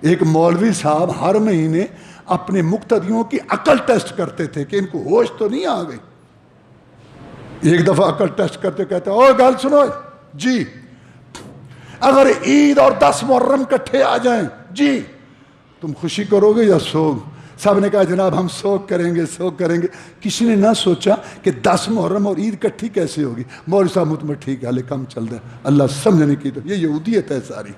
ایک مولوی صاحب ہر مہینے اپنے مقتدیوں کی عقل ٹیسٹ کرتے تھے کہ ان کو ہوش تو نہیں آ گئی. ایک دفعہ عقل ٹیسٹ کرتے کہتے او گل سنو جی, اگر عید اور 10 محرم کٹھے آ جائیں جی تم خوشی کرو گے یا سوگ؟ سب نے کہا جناب ہم سوگ کریں گے, سوگ کریں گے. کسی نے نہ سوچا کہ 10 محرم اور عید کٹھی کیسے ہوگی. مولوی صاحب مطمئن ٹھیک ہے, کم چل رہا ہے, اللہ سمجھنے کی. تو یہ یہودیت ہے ساری.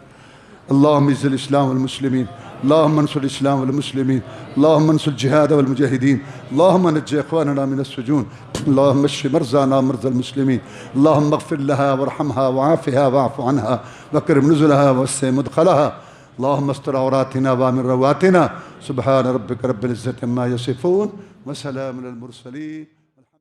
اللہم اعز الاسلام والمسلمین, اللہم انصر الاسلام والمسلمین, اللہم انصر الجہاد والمجاہدین, اللہم نجی اخواننا من السجون, اللہم اشف مرضانا مرضى المسلمین, اللہم اغفر لها وارحمها وعافها واعف عنها واکرم نزلها ووسع مدخلها, اللہم استر عوراتنا وامن رواتنا. سبحان ربک رب العزة عما یصفون وسلام علی المرسلین.